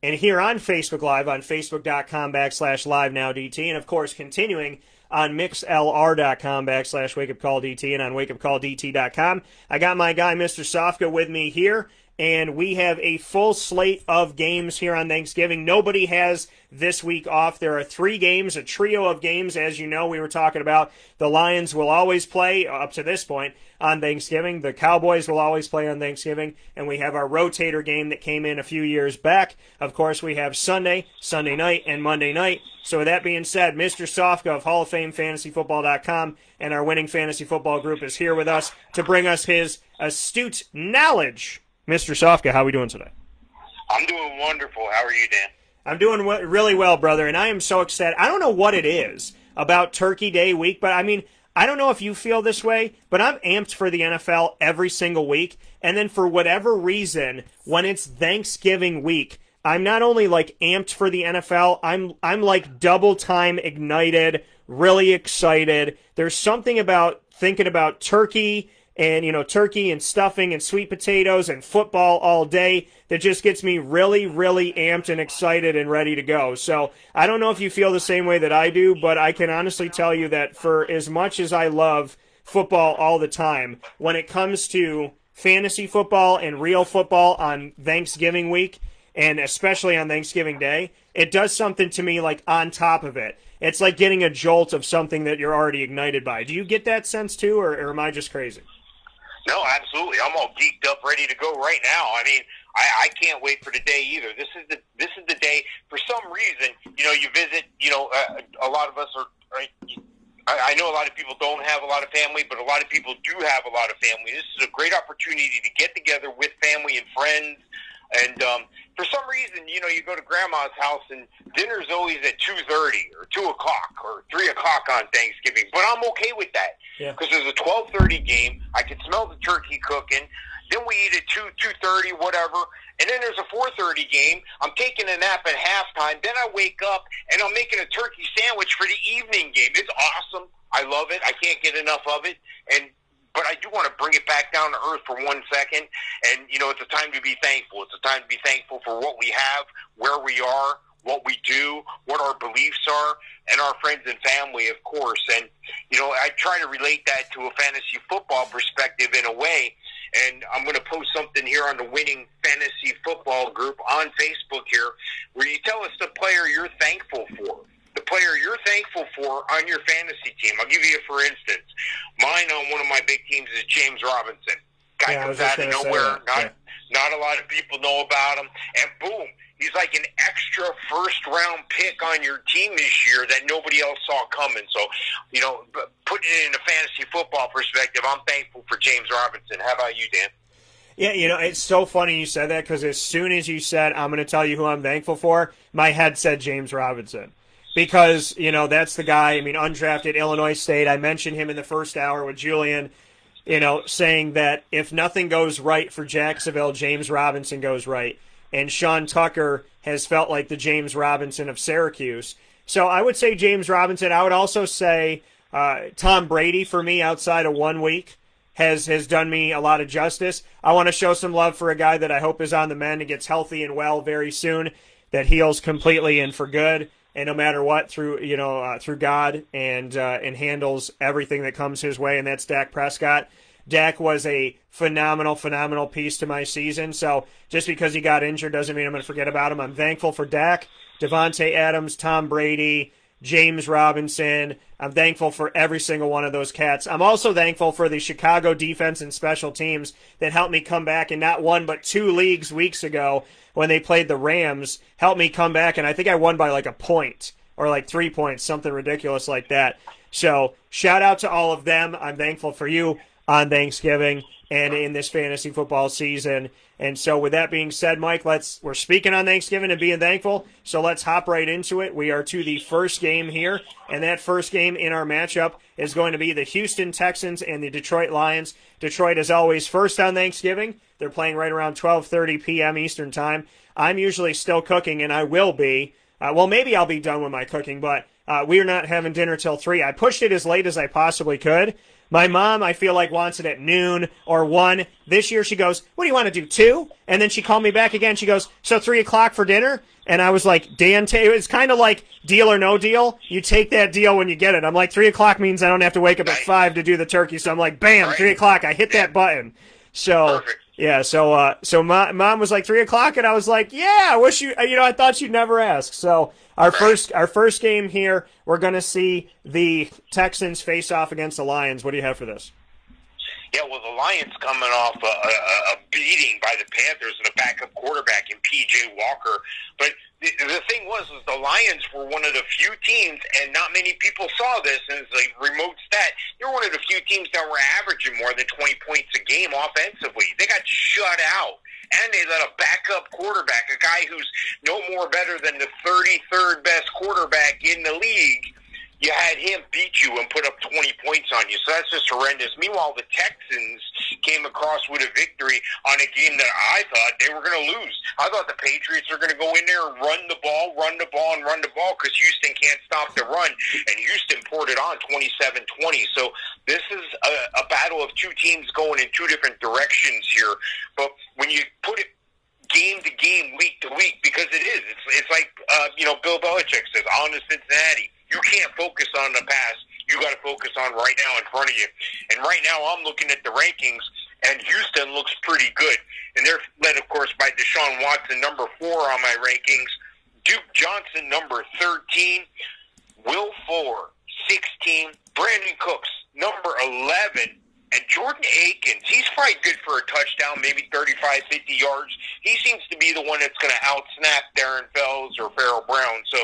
and here on Facebook Live on facebook.com/livenowdt, and of course continuing on mixlr.com/wakeupcalldt and on wakeupcalldt.com. I got my guy Mr. Sofka with me here, and we have a full slate of games here on Thanksgiving. Nobody has this week off. There are 3 games, a trio of games. As you know, we were talking about the Lions will always play up to this point on Thanksgiving. The Cowboys will always play on Thanksgiving, and we have our rotator game that came in a few years back. Of course, we have Sunday night, and Monday night. So with that being said, Mr. Sofka of Hall of Fame FantasyFootball.com and our winning fantasy football group is here with us to bring us his astute knowledge. Mr. Sofka, how are we doing today? I'm doing wonderful. How are you, Dan? I'm doing really well, brother, and I am so excited. I don't know what it is about Turkey Day week, but I mean, I don't know if you feel this way, but I'm amped for the NFL every single week, and then for whatever reason, when it's Thanksgiving week, I'm not only like amped for the NFL, I'm like double time ignited, really excited. There's something about thinking about turkey and, you know, turkey and stuffing and sweet potatoes and football all day that just gets me really, really amped and excited and ready to go. So I don't know if you feel the same way that I do, but I can honestly tell you that for as much as I love football all the time, when it comes to fantasy football and real football on Thanksgiving week, and especially on Thanksgiving Day, it does something to me like on top of it. It's like getting a jolt of something that you're already ignited by. Do you get that sense too, or am I just crazy? No, absolutely. I'm all geeked up, ready to go right now. I mean, I can't wait for the day either. This is the day. For some reason, you know, you visit. You know, a lot of us are. I know a lot of people don't have a lot of family, but a lot of people do have a lot of family. This is a great opportunity to get together with family and friends. And for some reason, you know, you go to Grandma's house and dinner's always at 2:30 or 2 o'clock or 3 o'clock on Thanksgiving. But I'm okay with that because there's a 12:30 game. I can smell the turkey cooking. Then we eat at 2:30, whatever. And then there's a 4:30 game. I'm taking a nap at halftime. Then I wake up and I'm making a turkey sandwich for the evening game. It's awesome. I love it. I can't get enough of it. But I do want to bring it back down to earth for 1 second. And, you know, it's a time to be thankful. It's a time to be thankful for what we have, where we are, what we do, what our beliefs are, and our friends and family, of course. And, you know, I try to relate that to a fantasy football perspective in a way. And I'm going to post something here on the winning fantasy football group on Facebook here where you tell us the player you're thankful for. The player you're thankful for on your fantasy team. I'll give you a for instance. Mine on one of my big teams is James Robinson. Guy comes out of nowhere. Not a lot of people know about him. And boom, he's like an extra first-round pick on your team this year that nobody else saw coming. So, you know, putting it in a fantasy football perspective, I'm thankful for James Robinson. How about you, Dan? Yeah, you know, it's so funny you said that because as soon as you said, I'm going to tell you who I'm thankful for, my head said James Robinson. Because, you know, that's the guy, I mean, undrafted Illinois State. I mentioned him in the first hour with Julian, you know, saying that if nothing goes right for Jacksonville, James Robinson goes right. And Sean Tucker has felt like the James Robinson of Syracuse. So I would say James Robinson. I would also say Tom Brady, for me, outside of 1 week, has done me a lot of justice. I want to show some love for a guy that I hope is on the mend and gets healthy and well very soon, that heals completely and for good. And no matter what, through God and handles everything that comes his way, and that's Dak Prescott. Dak was a phenomenal piece to my season. So just because he got injured doesn't mean I'm going to forget about him. I'm thankful for Dak, Devontae Adams, Tom Brady, James Robinson. I'm thankful for every single one of those cats. I'm also thankful for the Chicago defense and special teams that helped me come back in not 1 but 2 leagues weeks ago when they played the Rams, helped me come back, and I think I won by like a point or like 3 points, something ridiculous like that. So shout out to all of them. I'm thankful for you on Thanksgiving and in this fantasy football season. And so with that being said, Mike, we're speaking on Thanksgiving and being thankful, so let's hop right into it. We are to the first game here, and that first game in our matchup is going to be the Houston Texans and the Detroit Lions. Detroit is always first on Thanksgiving. They're playing right around 12:30 p.m. Eastern Time. I'm usually still cooking, and I will be. Well, maybe I'll be done with my cooking, but we are not having dinner till 3. I pushed it as late as I possibly could, My mom, I feel like, wants it at noon or 1. This year she goes, what do you want to do, 2? And then she called me back again. She goes, so 3 o'clock for dinner? And I was like, it's kind of like deal or no deal. You take that deal when you get it. I'm like, 3 o'clock means I don't have to wake up at 5 to do the turkey. So I'm like, bam, 3 o'clock. I hit that button. So, yeah, so mom was like 3 o'clock, and I was like, yeah, I wish I thought you'd never ask. So our first game here, we're going to see the Texans face off against the Lions. What do you have for this? Yeah, well, the Lions coming off a beating by the Panthers and a backup quarterback in P.J. Walker. But the thing was the Lions were one of the few teams, and not many people saw this, and it's a remote stat, they were one of the few teams that were averaging more than 20 points a game offensively. They got shut out. And they let a backup quarterback, a guy who's no more better than the 33rd best quarterback in the league, you had him beat you and put up 20 points on you. So that's just horrendous. Meanwhile, the Texans came across with a victory on a game that I thought they were going to lose. I thought the Patriots were going to go in there and run the ball, because Houston can't stop the run. And Houston poured it on 27-20. So this is a battle of two teams going in two different directions here. But when you put it game to game, week to week, because it is, it's like, Bill Belichick says, on to Cincinnati. You can't focus on the past. You got to focus on right now in front of you. And right now I'm looking at the rankings, and Houston looks pretty good. And they're led, of course, by Deshaun Watson, number 4 on my rankings. Duke Johnson, number 13. Will Fuller, 16. Brandon Cooks, number 11. And Jordan Akins, he's probably good for a touchdown, maybe 35, 50 yards. He seems to be the one that's going to out-snap Darren Fells or Farrell Brown. So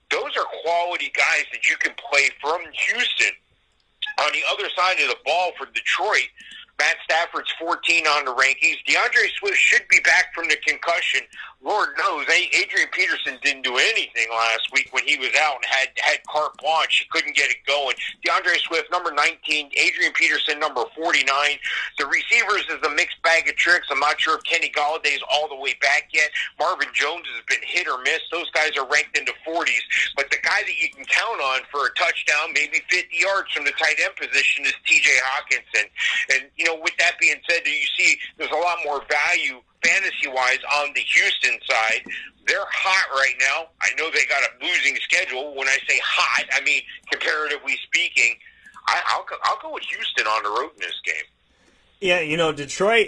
those are quality guys that you can play from Houston. On the other side of the ball for Detroit, Matt Stafford's 14 on the rankings. DeAndre Swift should be back from the concussion. Lord knows, Adrian Peterson didn't do anything last week when he was out and had carte blanche. He couldn't get it going. DeAndre Swift, number 19. Adrian Peterson, number 49. The receivers is a mixed bag of tricks. I'm not sure if Kenny Galladay's all the way back yet. Marvin Jones has been hit or miss. Those guys are ranked in the 40s. But the guy that you can count on for a touchdown, maybe 50 yards from the tight end position, is T.J. Hawkinson. And, with that being said, you see there's a lot more value fantasy-wise on the Houston side. They're hot right now. I know they got a losing schedule. When I say hot, I mean comparatively speaking. I'll go with Houston on the road in this game. Yeah, Detroit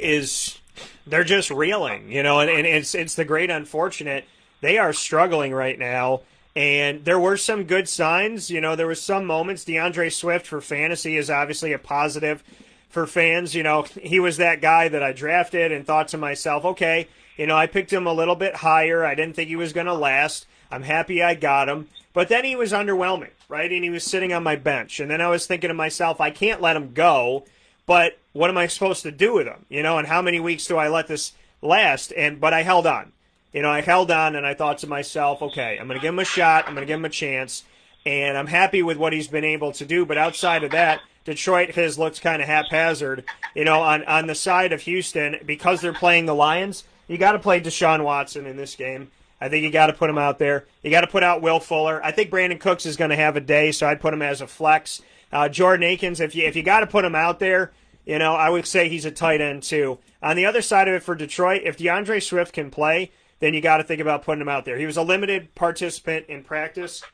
they're just reeling, and it's the great unfortunate. They are struggling right now, and there were some good signs. There were some moments. DeAndre Swift for fantasy is obviously a positive for fans. He was that guy that I drafted and thought to myself, okay, I picked him a little bit higher. I didn't think he was going to last. I'm happy I got him. But then he was underwhelming, right? And he was sitting on my bench. And then I was thinking to myself, I can't let him go, but what am I supposed to do with him? And how many weeks do I let this last? But I held on. I held on, and I thought to myself, okay, I'm going to give him a shot. I'm going to give him a chance. And I'm happy with what he's been able to do. But outside of that, Detroit has looked kind of haphazard. On the side of Houston, because they're playing the Lions, you got to play Deshaun Watson in this game. I think you got to put him out there. You got to put out Will Fuller. I think Brandon Cooks is going to have a day, so I'd put him as a flex. Jordan Akins, if you got to put him out there, I would say he's a tight end too. On the other side of it for Detroit, if DeAndre Swift can play, then you got to think about putting him out there. He was a limited participant in practice,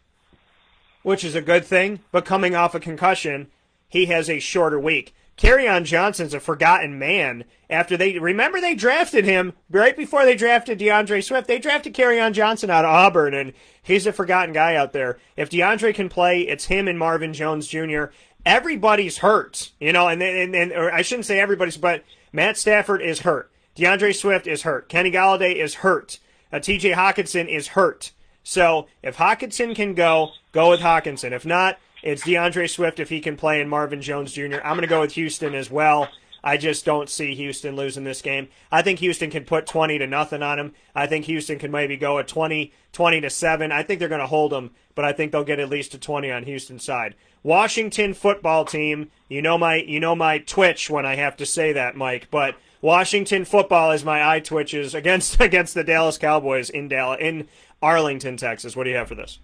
which is a good thing, but coming off a concussion, he has a shorter week. Kerryon Johnson's a forgotten man. Remember they drafted him right before they drafted DeAndre Swift. They drafted Kerryon Johnson out of Auburn, and he's a forgotten guy out there. If DeAndre can play, it's him and Marvin Jones Jr. Everybody's hurt, or I shouldn't say everybody's, but Matt Stafford is hurt. DeAndre Swift is hurt. Kenny Galladay is hurt. T.J. Hawkinson is hurt. So if Hawkinson can go with Hawkinson. If not, it's DeAndre Swift if he can play, and Marvin Jones Jr. I'm going to go with Houston as well. I just don't see Houston losing this game. I think Houston can put 20-0 on him. I think Houston can maybe go at 20-7. I think they're going to hold them, but I think they'll get at least a 20 on Houston's side. Washington football team, you know my twitch when I have to say that, Mike, but Washington football is my eye twitches against the Dallas Cowboys in Arlington, Texas. What do you have for this?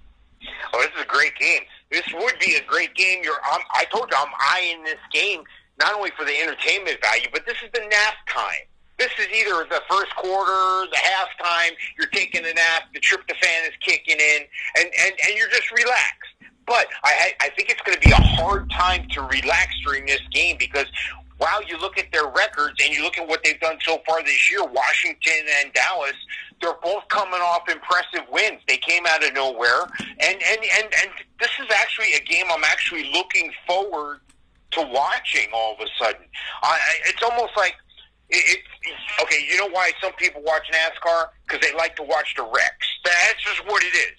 Oh, this is a great game. This would be a great game. I told you I'm eyeing this game not only for the entertainment value, but this is the nap time. This is either the first quarter, the halftime, you're taking a nap, the tryptophan is kicking in, and you're just relaxed. But I think it's going to be a hard time to relax during this game because while you look at their records and you look at what they've done so far this year, Washington and Dallas, they're both coming off impressive wins. They came out of nowhere, and this is actually a game I'm actually looking forward to watching all of a sudden. It's almost like, okay, you know why some people watch NASCAR? Because they like to watch the wrecks. That's just what it is.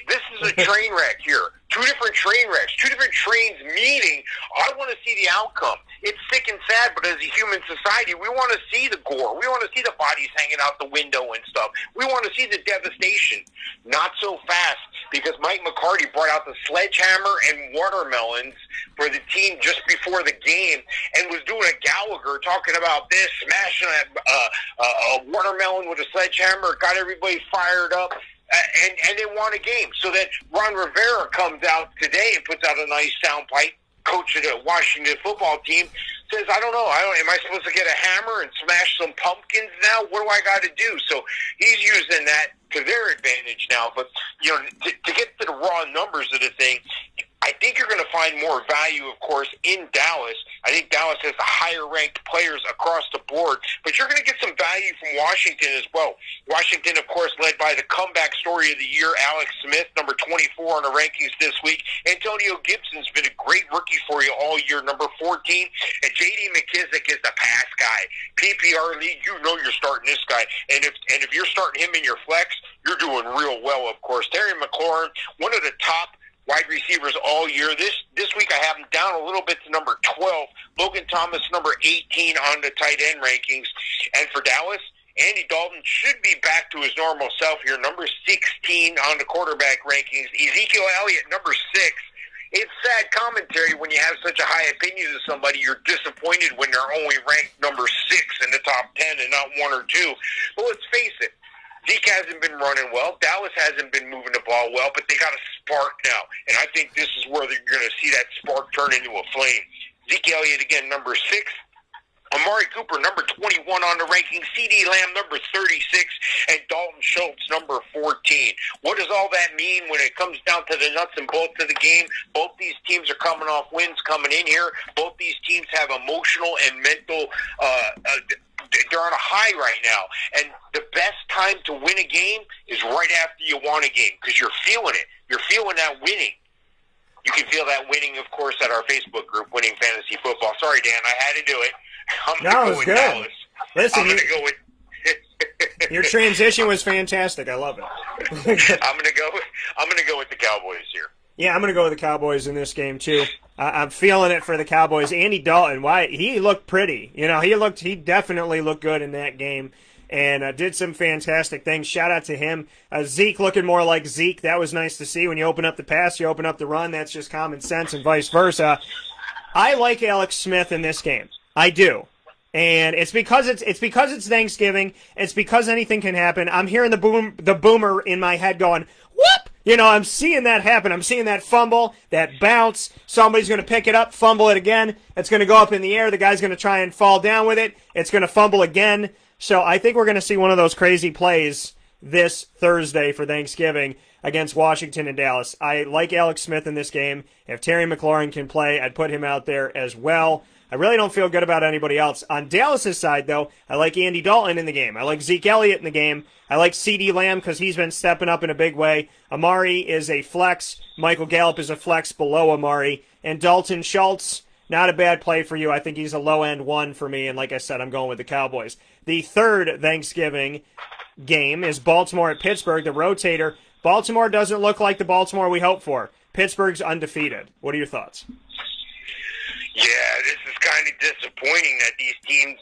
This is a train wreck here. Two different train wrecks, two different trains meeting. I want to see the outcome. It's sick and sad, but as a human society, we want to see the gore. We want to see the bodies hanging out the window and stuff. We want to see the devastation. Not so fast, because Mike McCarty brought out the sledgehammer and watermelons for the team just before the game and was doing a Gallagher talking about this, smashing a watermelon with a sledgehammer, got everybody fired up. And they won a game. So that Ron Rivera comes out today and puts out a nice soundbite. Coach of the Washington football team says, I don't know. Am I supposed to get a hammer and smash some pumpkins now? What do I got to do? So he's using that to their advantage now. But, you know, to get to the raw numbers of the thing, I think you're going to find more value, of course, in Dallas. I think Dallas has the higher-ranked players across the board, but you're going to get some value from Washington as well. Washington, of course, led by the comeback story of the year, Alex Smith, number 24 on the rankings this week. Antonio Gibson's been a great rookie for you all year, number 14. And J.D. McKissick is the pass guy. PPR league, you know you're starting this guy. And if you're starting him in your flex, you're doing real well, of course. Terry McLaurin, one of the top wide receivers all year. This week I have him down a little bit to number 12. Logan Thomas, number 18 on the tight end rankings. And for Dallas, Andy Dalton should be back to his normal self here, number 16 on the quarterback rankings. Ezekiel Elliott, number 6. It's sad commentary when you have such a high opinion of somebody. You're disappointed when they're only ranked number 6 in the top 10 and not 1 or 2. But let's face it, Zeke hasn't been running well. Dallas hasn't been moving the ball well, but they got a spark now. And I think this is where they're going to see that spark turn into a flame. Zeke Elliott, again, number 6. Amari Cooper, number 21 on the ranking. CeeDee Lamb, number 36. And Dalton Schultz, number 14. What does all that mean when it comes down to the nuts and bolts of the game? Both these teams are coming off wins coming in here. Both these teams have emotional and mental they're on a high right now. And the best time to win a game is right after you won a game because you're feeling it. You're feeling that winning. You can feel that winning, of course, at our Facebook group, Winning Fantasy Football. Sorry, Dan, I had to do it. I'm going to go with good. Dallas. Listen, I'm going to go with... your transition was fantastic. I love it. I'm going to go with the Cowboys here. Yeah, I'm going to go with the Cowboys in this game, too. I'm feeling it for the Cowboys. Andy Dalton, he looked pretty. You know, he definitely looked good in that game and did some fantastic things. Shout out to him. Zeke looking more like Zeke. That was nice to see. When you open up the pass, you open up the run. That's just common sense and vice versa. I like Alex Smith in this game. I do. And it's because it's Thanksgiving. It's because anything can happen. I'm hearing the boomer in my head going, whoop! You know, I'm seeing that happen. I'm seeing that fumble, that bounce. Somebody's going to pick it up, fumble it again. It's going to go up in the air. The guy's going to try and fall down with it. It's going to fumble again. So I think we're going to see one of those crazy plays this Thursday for Thanksgiving against Washington and Dallas. I like Alex Smith in this game. If Terry McLaurin can play, I'd put him out there as well. I really don't feel good about anybody else. On Dallas' side, though, I like Andy Dalton in the game. I like Zeke Elliott in the game. I like CeeDee Lamb because he's been stepping up in a big way. Amari is a flex. Michael Gallup is a flex below Amari. And Dalton Schultz, not a bad play for you. I think he's a low-end one for me. And like I said, I'm going with the Cowboys. The third Thanksgiving game is Baltimore at Pittsburgh, the rotator. Baltimore doesn't look like the Baltimore we hoped for. Pittsburgh's undefeated. What are your thoughts? Yeah, this is kind of disappointing that these teams,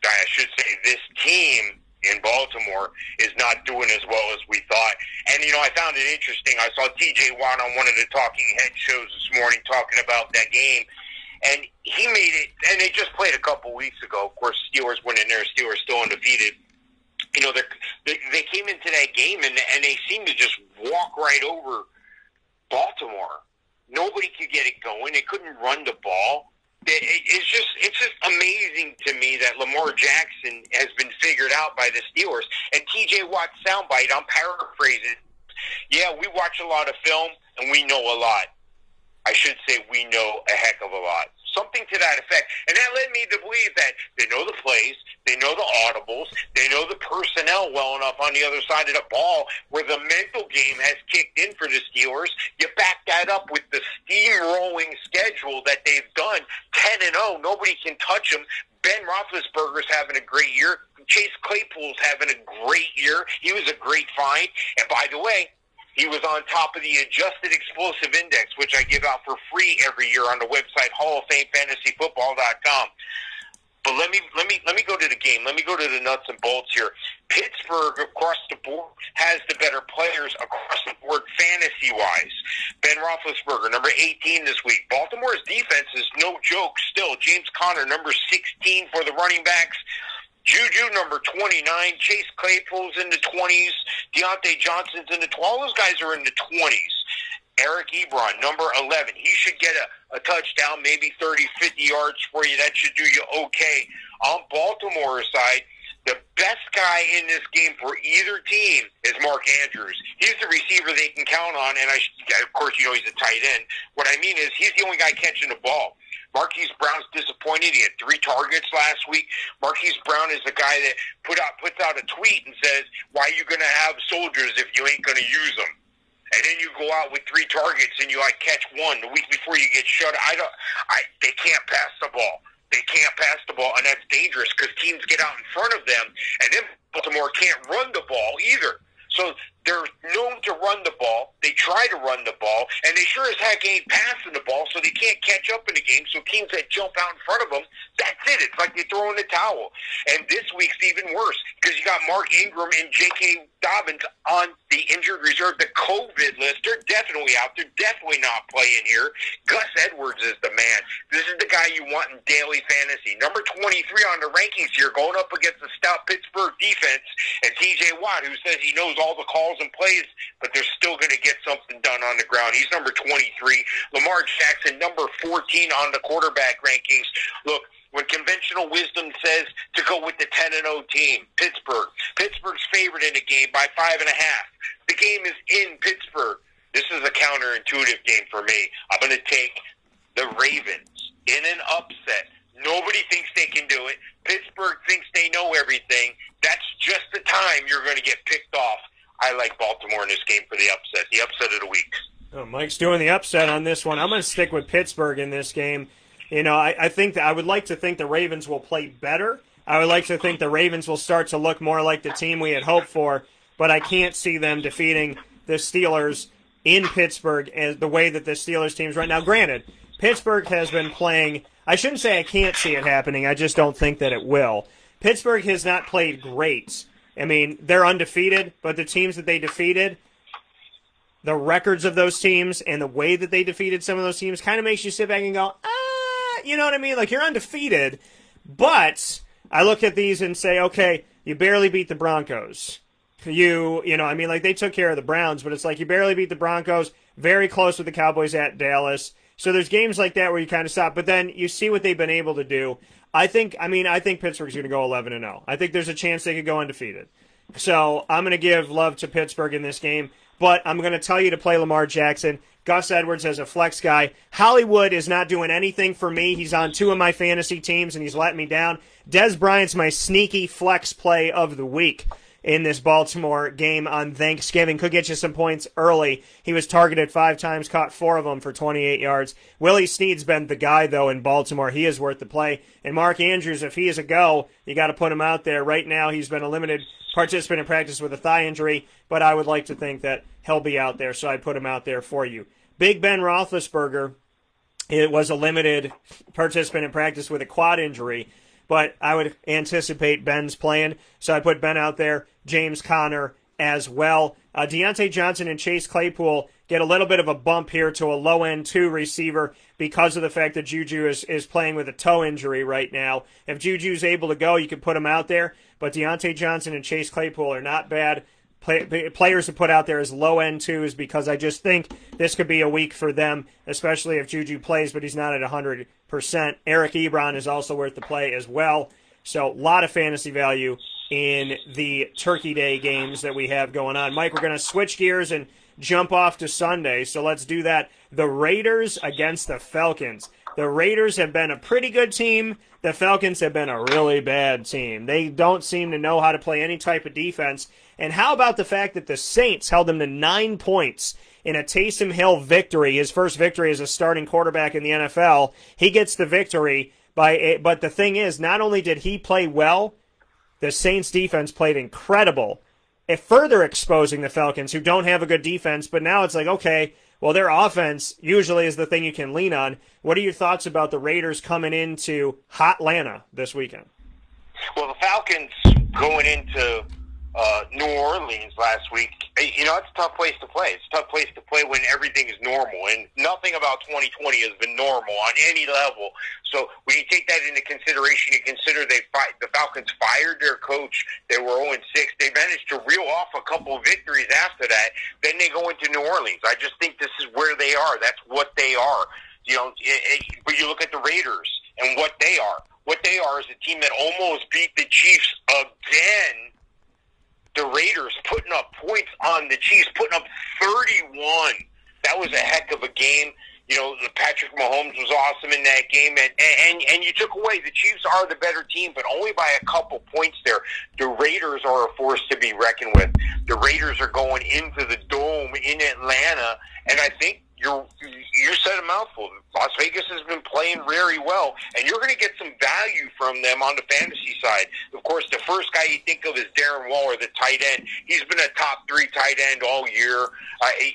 I should say this team in Baltimore, is not doing as well as we thought. And, you know, I found it interesting. I saw TJ Watt on one of the Talking Head shows this morning talking about that game. And he made it, and they just played a couple weeks ago. Of course, Steelers went in there. Steelers still undefeated. You know, they came into that game, and they seemed to just walk right over Baltimore. Nobody could get it going. They couldn't run the ball. It's just amazing to me that Lamar Jackson has been figured out by the Steelers. And T.J. Watt's soundbite, I'm paraphrasing. Yeah, we watch a lot of film, and we know a lot. I should say we know a heck of a lot. Something to that effect. And that led me to believe that they know the plays, they know the audibles, they know the personnel well enough on the other side of the ball where the mental game has kicked in for the Steelers. You back that up with the steamrolling schedule that they've done, 10-0. Nobody can touch them. Ben Roethlisberger's having a great year. Chase Claypool's having a great year. He was a great find. And by the way, he was on top of the Adjusted Explosive Index, which I give out for free every year on the website HallOfFameFantasyFootball.com. But let me go to the game. Let me go to the nuts and bolts here. Pittsburgh, across the board, has the better players across the board fantasy-wise. Ben Roethlisberger, number 18 this week. Baltimore's defense is no joke still. James Conner, number 16 for the running backs. Juju, number 29. Chase Claypool's in the 20s. Deontay Johnson's in the 20s. All those guys are in the 20s. Eric Ebron, number 11. He should get a touchdown, maybe 30, 50 yards for you. That should do you okay. On Baltimore's side, the best guy in this game for either team is Mark Andrews. He's the receiver they can count on, and of course, you know he's a tight end. What I mean is he's the only guy catching the ball. Marquise Brown's disappointed. He had 3 targets last week. Marquise Brown is the guy that puts out a tweet and says, why are you going to have soldiers if you ain't going to use them? And then you go out with 3 targets and you catch one the week before you get shut. They can't pass the ball. They can't pass the ball, and that's dangerous because teams get out in front of them, and then Baltimore can't run the ball either. So they're known to run the ball. They try to run the ball, and they sure as heck ain't passing the ball, so they can't catch up in the game. So teams that jump out in front of them, that's it. It's like they throw in the towel. And this week's even worse because you got Mark Ingram and J.K. Dobbins on the injured reserve, the COVID list. They're definitely out. They're definitely not playing here. Gus Edwards is the man. This is the guy you want in daily fantasy. Number 23 on the rankings here, going up against the stout Pittsburgh defense, and T.J. Watt, who says he knows all the calls and plays, but they're still going to get something done on the ground. He's number 23. Lamar Jackson, number 14 on the quarterback rankings. Look, when conventional wisdom says to go with the 10-0 team, Pittsburgh's favored in the game by 5.5. The game is in Pittsburgh. This is a counterintuitive game for me. I'm going to take the Ravens in an upset. Nobody thinks they can do it. Pittsburgh thinks they know everything. That's just the time you're going to get picked off. I like Baltimore in this game for the upset of the week. Oh, Mike's doing the upset on this one. I'm going to stick with Pittsburgh in this game. You know, I think that I would like to think the Ravens will play better. I would like to think the Ravens will start to look more like the team we had hoped for, but I can't see them defeating the Steelers in Pittsburgh as the way that the Steelers team's right now. Granted, Pittsburgh has been playing. I shouldn't say I can't see it happening. I just don't think that it will. Pittsburgh has not played great. I mean, they're undefeated, but the teams that they defeated, the records of those teams and the way that they defeated some of those teams kind of makes you sit back and go, you know what I mean? Like, you're undefeated, but I look at these and say, okay, you barely beat the Broncos. You know, I mean, like, they took care of the Browns, but it's like you barely beat the Broncos, very close with the Cowboys at Dallas. So there's games like that where you kind of stop, but then you see what they've been able to do. I think Pittsburgh's going to go 11-0. I think there's a chance they could go undefeated. So I'm going to give love to Pittsburgh in this game, but I'm going to tell you to play Lamar Jackson. Gus Edwards as a flex guy. Hollywood is not doing anything for me. He's on 2 of my fantasy teams, and he's letting me down. Des Bryant's my sneaky flex play of the week in this Baltimore game on Thanksgiving. Could get you some points early. He was targeted 5 times, caught 4 of them for 28 yards. Willie Snead's been the guy, though, in Baltimore. He is worth the play. And Mark Andrews, if he is a go, you got to put him out there. Right now, he's been a limited participant in practice with a thigh injury, but I would like to think that he'll be out there, so I put him out there for you. Big Ben Roethlisberger, it was a limited participant in practice with a quad injury, but I would anticipate Ben's playing, so I put Ben out there. James Conner as well. Deontay Johnson and Chase Claypool get a little bit of a bump here to a low-end 2 receiver because of the fact that Juju is playing with a toe injury right now. If Juju's able to go, you can put him out there, but Deontay Johnson and Chase Claypool are not bad players to put out there as low-end twos because I just think this could be a week for them, especially if Juju plays, but he's not at 100%. Eric Ebron is also worth the play as well. So a lot of fantasy value in the Turkey Day games that we have going on. Mike, we're going to switch gears and jump off to Sunday, so let's do that. The Raiders against the Falcons. The Raiders have been a pretty good team. The Falcons have been a really bad team. They don't seem to know how to play any type of defense. And how about the fact that the Saints held them to 9 points in a Taysom Hill victory, his first victory as a starting quarterback in the NFL. He gets the victory, but the thing is, not only did he play well, the Saints defense played incredible, further exposing the Falcons, who don't have a good defense. But now it's like, okay, well, their offense usually is the thing you can lean on. What are your thoughts about the Raiders coming into Hotlanta this weekend? Well, the Falcons going into New Orleans last week, it's a tough place to play. It's a tough place to play when everything is normal, and nothing about 2020 has been normal on any level. So when you take that into consideration, you consider the Falcons fired their coach. They were 0-6. They managed to reel off a couple of victories after that. Then they go into New Orleans. I just think this is where they are. That's what they are. But you look at the Raiders and what they are. What they are is a team that almost beat the Chiefs again. The Raiders putting up points on the Chiefs, putting up 31. That was a heck of a game. Patrick Mahomes was awesome in that game, and you took away. The Chiefs are the better team, but only by a couple points there. The Raiders are a force to be reckoned with. The Raiders are going into the Dome in Atlanta, and I think you said a mouthful. Las Vegas has been playing very well, and you're going to get some value from them on the fantasy side. Of course, the first guy you think of is Darren Waller, the tight end. He's been a top 3 tight end all year. I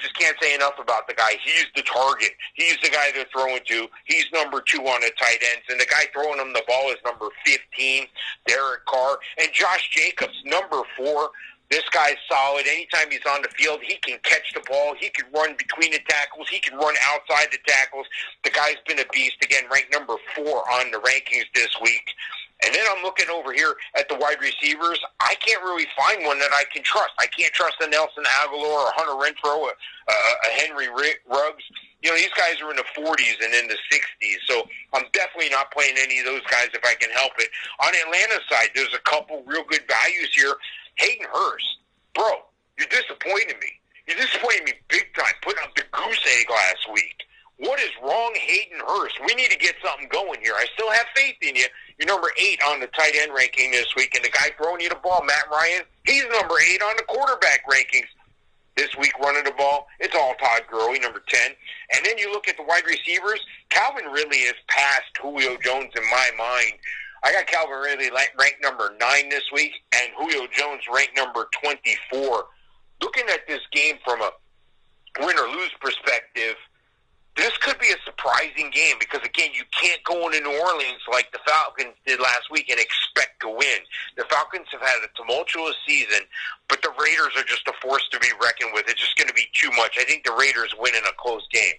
just can't say enough about the guy. He's the target. He's the guy they're throwing to. He's number 2 on the tight ends, and the guy throwing him the ball is number 15, Derek Carr. And Josh Jacobs, number 4. This guy's solid. Anytime he's on the field, he can catch the ball. He can run between the tackles. He can run outside the tackles. The guy's been a beast. Again, ranked number 4 on the rankings this week. And then I'm looking over here at the wide receivers. I can't really find one that I can trust. I can't trust a Nelson Aguilar or Hunter Renfrow, a Henry Ruggs. These guys are in the 40s and in the 60s, so I'm definitely not playing any of those guys if I can help it. On Atlanta's side, there's a couple real good values here. Hayden Hurst, bro, you're disappointing me. You're disappointing me big time, putting up the goose egg last week. What is wrong, Hayden Hurst? We need to get something going here. I still have faith in you. You're number 8 on the tight end ranking this week, and the guy throwing you the ball, Matt Ryan, he's number 8 on the quarterback rankings this week running the ball. It's all Todd Gurley, number 10. And then you look at the wide receivers. Calvin Ridley has passed Julio Jones in my mind. I got Calvin Ridley ranked number 9 this week, and Julio Jones ranked number 24. Looking at this game from a win or lose perspective, this could be a surprising game because, again, you can't go into New Orleans like the Falcons did last week and expect to win. The Falcons have had a tumultuous season, but the Raiders are just a force to be reckoned with. It's just going to be too much. I think the Raiders win in a close game.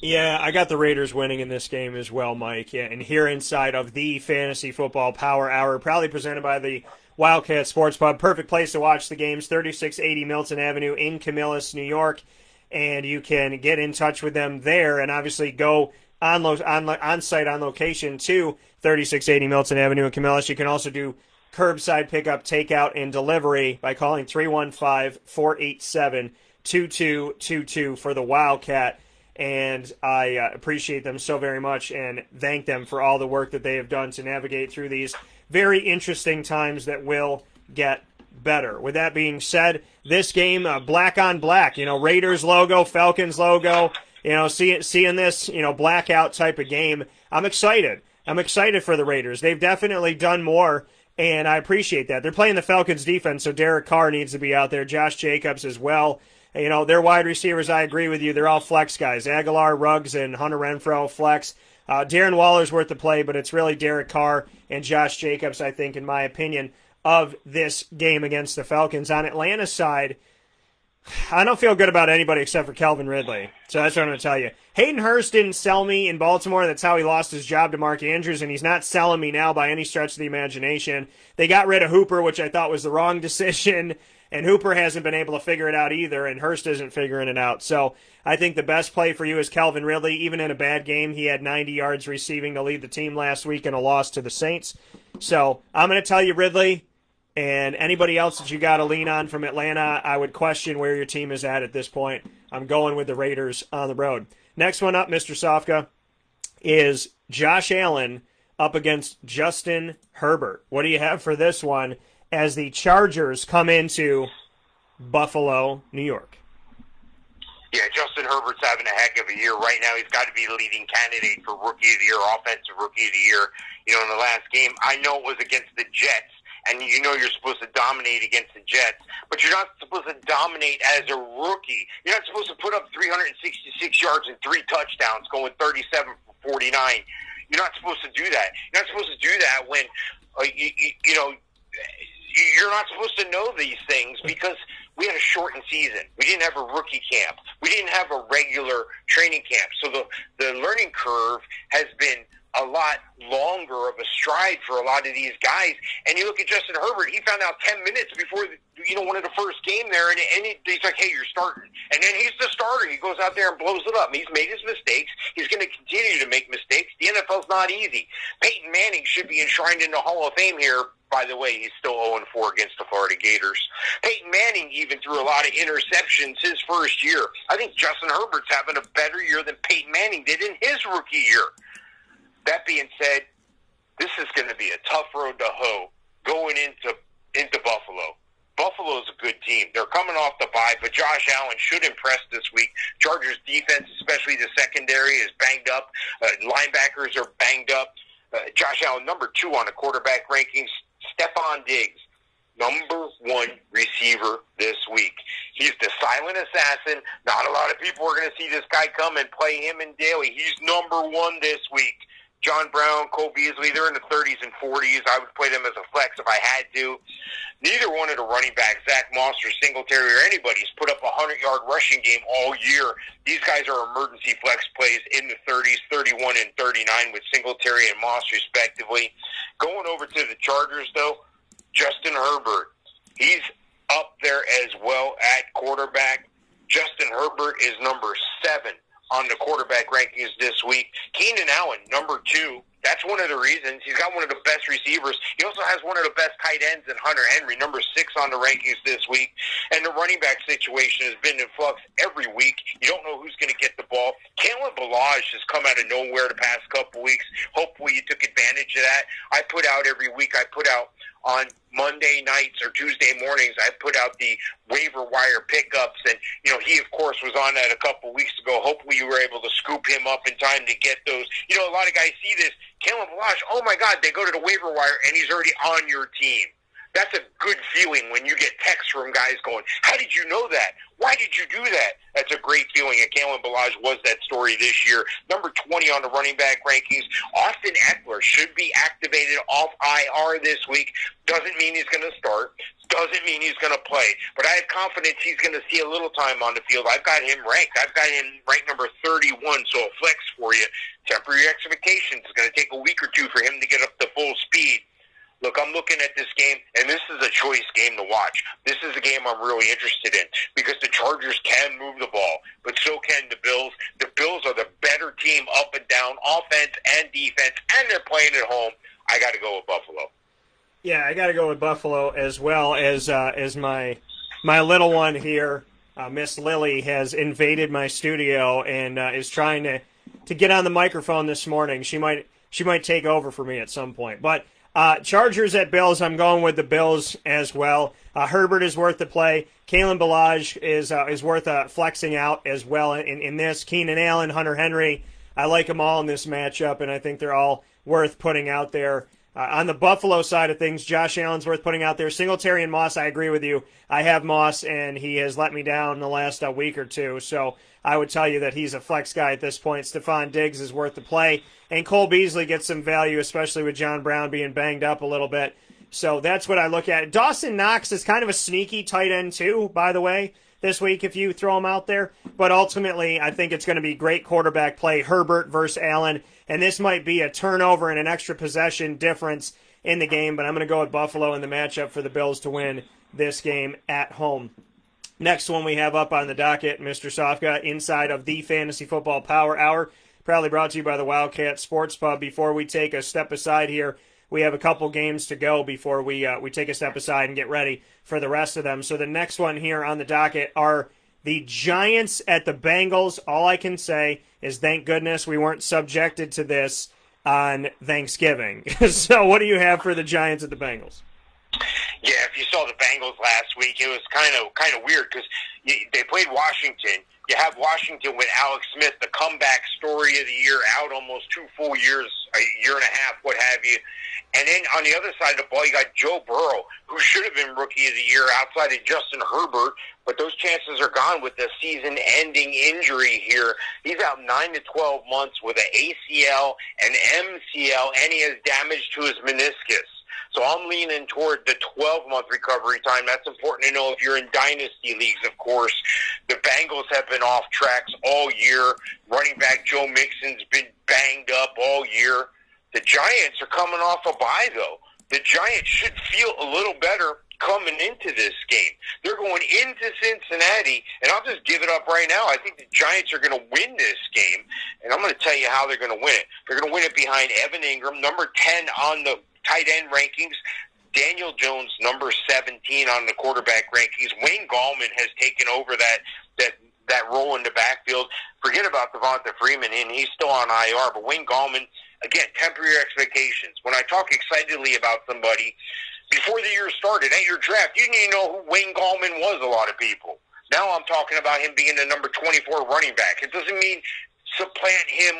Yeah, I got the Raiders winning in this game as well, Mike. Yeah, and here inside of the Fantasy Football Power Hour, proudly presented by the Wildcat Sports Pub. Perfect place to watch the games, 3680 Milton Avenue in Camillus, New York. And you can get in touch with them there and obviously go on-site on location to 3680 Milton Avenue in Camillus. You can also do curbside pickup, takeout, and delivery by calling 315-487-2222 for the Wildcat. And I appreciate them so very much and thank them for all the work that they have done to navigate through these very interesting times that will get better. With that being said, this game, black on black, Raiders logo, Falcons logo, seeing this, blackout type of game, I'm excited. I'm excited for the Raiders. They've definitely done more, and I appreciate that. They're playing the Falcons defense, so Derek Carr needs to be out there, Josh Jacobs as well. Their wide receivers, I agree with you, they're all flex guys. Aguilar, Ruggs, and Hunter Renfrow, flex. Darren Waller's worth the play, but it's really Derek Carr and Josh Jacobs, I think, in my opinion, of this game against the Falcons. On Atlanta's side, I don't feel good about anybody except for Calvin Ridley. So that's what I'm going to tell you. Hayden Hurst didn't sell me in Baltimore. That's how he lost his job to Mark Andrews, and he's not selling me now by any stretch of the imagination. They got rid of Hooper, which I thought was the wrong decision, and Hooper hasn't been able to figure it out either, and Hurst isn't figuring it out. So I think the best play for you is Calvin Ridley. Even in a bad game, he had 90 yards receiving to lead the team last week in a loss to the Saints. So I'm going to tell you Ridley. And anybody else that you got to lean on from Atlanta, I would question where your team is at this point. I'm going with the Raiders on the road. Next one up, Mr. Sofka, is Josh Allen up against Justin Herbert. What do you have for this one as the Chargers come into Buffalo, New York? Yeah, Justin Herbert's having a heck of a year right now. He's got to be the leading candidate for Rookie of the Year, Offensive Rookie of the Year. You know, in the last game, I know it was against the Jets. And you know you're supposed to dominate against the Jets, but you're not supposed to dominate as a rookie. You're not supposed to put up 366 yards and 3 touchdowns, going 37 for 49. You're not supposed to do that. You're not supposed to do that when, you know, you're not supposed to know these things because we had a shortened season. We didn't have a rookie camp. We didn't have a regular training camp. So the learning curve has been a lot longer of a stride for a lot of these guys. And you look at Justin Herbert, he found out 10 minutes before, one of the first game there, and he's like, hey, you're starting. And then he's the starter. He goes out there and blows it up. He's made his mistakes. He's going to continue to make mistakes. The NFL's not easy. Peyton Manning should be enshrined in the Hall of Fame here. By the way, he's still 0-4 against the Florida Gators. Peyton Manning even threw a lot of interceptions his first year. I think Justin Herbert's having a better year than Peyton Manning did in his rookie year. That being said, this is going to be a tough road to hoe going into Buffalo. Buffalo's a good team. They're coming off the bye, but Josh Allen should impress this week. Chargers defense, especially the secondary, is banged up. Linebackers are banged up. Josh Allen, number 2 on the quarterback rankings. Stephon Diggs, number 1 receiver this week. He's the silent assassin. Not a lot of people are going to see this guy come and play him in daily. He's number 1 this week. John Brown, Cole Beasley, they're in the 30s and 40s. I would play them as a flex if I had to. Neither one of the running backs, Zach Moss or Singletary or anybody's put up a 100-yard rushing game all year. These guys are emergency flex plays in the 30s, 31 and 39 with Singletary and Moss respectively. Going over to the Chargers, though, Justin Herbert. He's up there as well at quarterback. Justin Herbert is number 7 on the quarterback rankings this week. Keenan Allen, number 2. That's one of the reasons. He's got one of the best receivers. He also has one of the best tight ends in Hunter Henry, number 6 on the rankings this week. And the running back situation has been in flux every week. You don't know who's going to get the ball. Kalen Ballage has come out of nowhere the past couple weeks. Hopefully you took advantage of that. I put out every week. I put out on Monday nights or Tuesday mornings, I put out the waiver wire pickups, and he of course was on that a couple weeks ago. Hopefully you were able to scoop him up in time to get those. A lot of guys see this. Kalen Ballage, oh my God, they go to the waiver wire and he's already on your team. That's a good feeling when you get texts from guys going, how did you know that? Why did you do that? That's a great feeling, and Kalen Ballage was that story this year. Number 20 on the running back rankings. Austin Eckler should be activated off IR this week. Doesn't mean he's going to start. Doesn't mean he's going to play. But I have confidence he's going to see a little time on the field. I've got him ranked. I've got him ranked number 31, so a flex for you. Temper your expectations. It's going to take a week or two for him to get up to full speed. Look, I'm looking at this game, and this is a choice game to watch. This is a game I'm really interested in because the Chargers can move the ball, but so can the Bills. The Bills are the better team up and down, offense and defense, and they're playing at home. I got to go with Buffalo. Yeah, I got to go with Buffalo as well as my little one here, Miss Lily, has invaded my studio and is trying to get on the microphone this morning. She might take over for me at some point, but. Chargers at Bills, I'm going with the Bills as well. Herbert is worth the play. Kalen Ballage is worth flexing out as well in this. Keenan Allen, Hunter Henry, I like them all in this matchup, and I think they're all worth putting out there. On the Buffalo side of things, Josh Allen's worth putting out there. Singletary and Moss, I agree with you. I have Moss, and he has let me down in the last week or two, so I would tell you that he's a flex guy at this point. Stephon Diggs is worth the play. And Cole Beasley gets some value, especially with John Brown being banged up a little bit. So that's what I look at. Dawson Knox is kind of a sneaky tight end too, by the way, this week if you throw him out there. But ultimately, I think it's going to be great quarterback play, Herbert versus Allen. And this might be a turnover and an extra possession difference in the game. But I'm going to go with Buffalo in the matchup for the Bills to win this game at home. Next one we have up on the docket, Mr. Sofka, inside of the Fantasy Football Power Hour. Proudly brought to you by the Wildcat Sports Pub. Before we take a step aside here, we have a couple games to go before we take a step aside and get ready for the rest of them. So the next one here on the docket are the Giants at the Bengals. All I can say is thank goodness we weren't subjected to this on Thanksgiving. So what do you have for the Giants at the Bengals? Yeah, if you saw the Bengals last week, it was kind of weird because they played Washington. You have Washington with Alex Smith, the comeback story of the year, out almost 2 full years, a year and a half, what have you. And then on the other side of the ball, you got Joe Burrow, who should have been Rookie of the Year outside of Justin Herbert, but those chances are gone with the season-ending injury here. He's out 9 to 12 months with an ACL, an MCL, and he has damage to his meniscus. So I'm leaning toward the 12-month recovery time. That's important to know if you're in dynasty leagues, of course. The Bengals have been off tracks all year. Running back Joe Mixon's been banged up all year. The Giants are coming off a bye, though. The Giants should feel a little better coming into this game. They're going into Cincinnati, and I'll just give it up right now. I think the Giants are going to win this game, and I'm going to tell you how they're going to win it. They're going to win it behind Evan Ingram, number 10 on the tight end rankings. Daniel Jones, number 17 on the quarterback rankings. Wayne Gallman has taken over that role in the backfield. Forget about Devonta Freeman, and he's still on IR, but Wayne Gallman, again, temper your expectations. When I talk excitedly about somebody, before the year started, at your draft, you didn't even know who Wayne Gallman was, a lot of people. Now I'm talking about him being the number 24 running back. It doesn't mean supplant him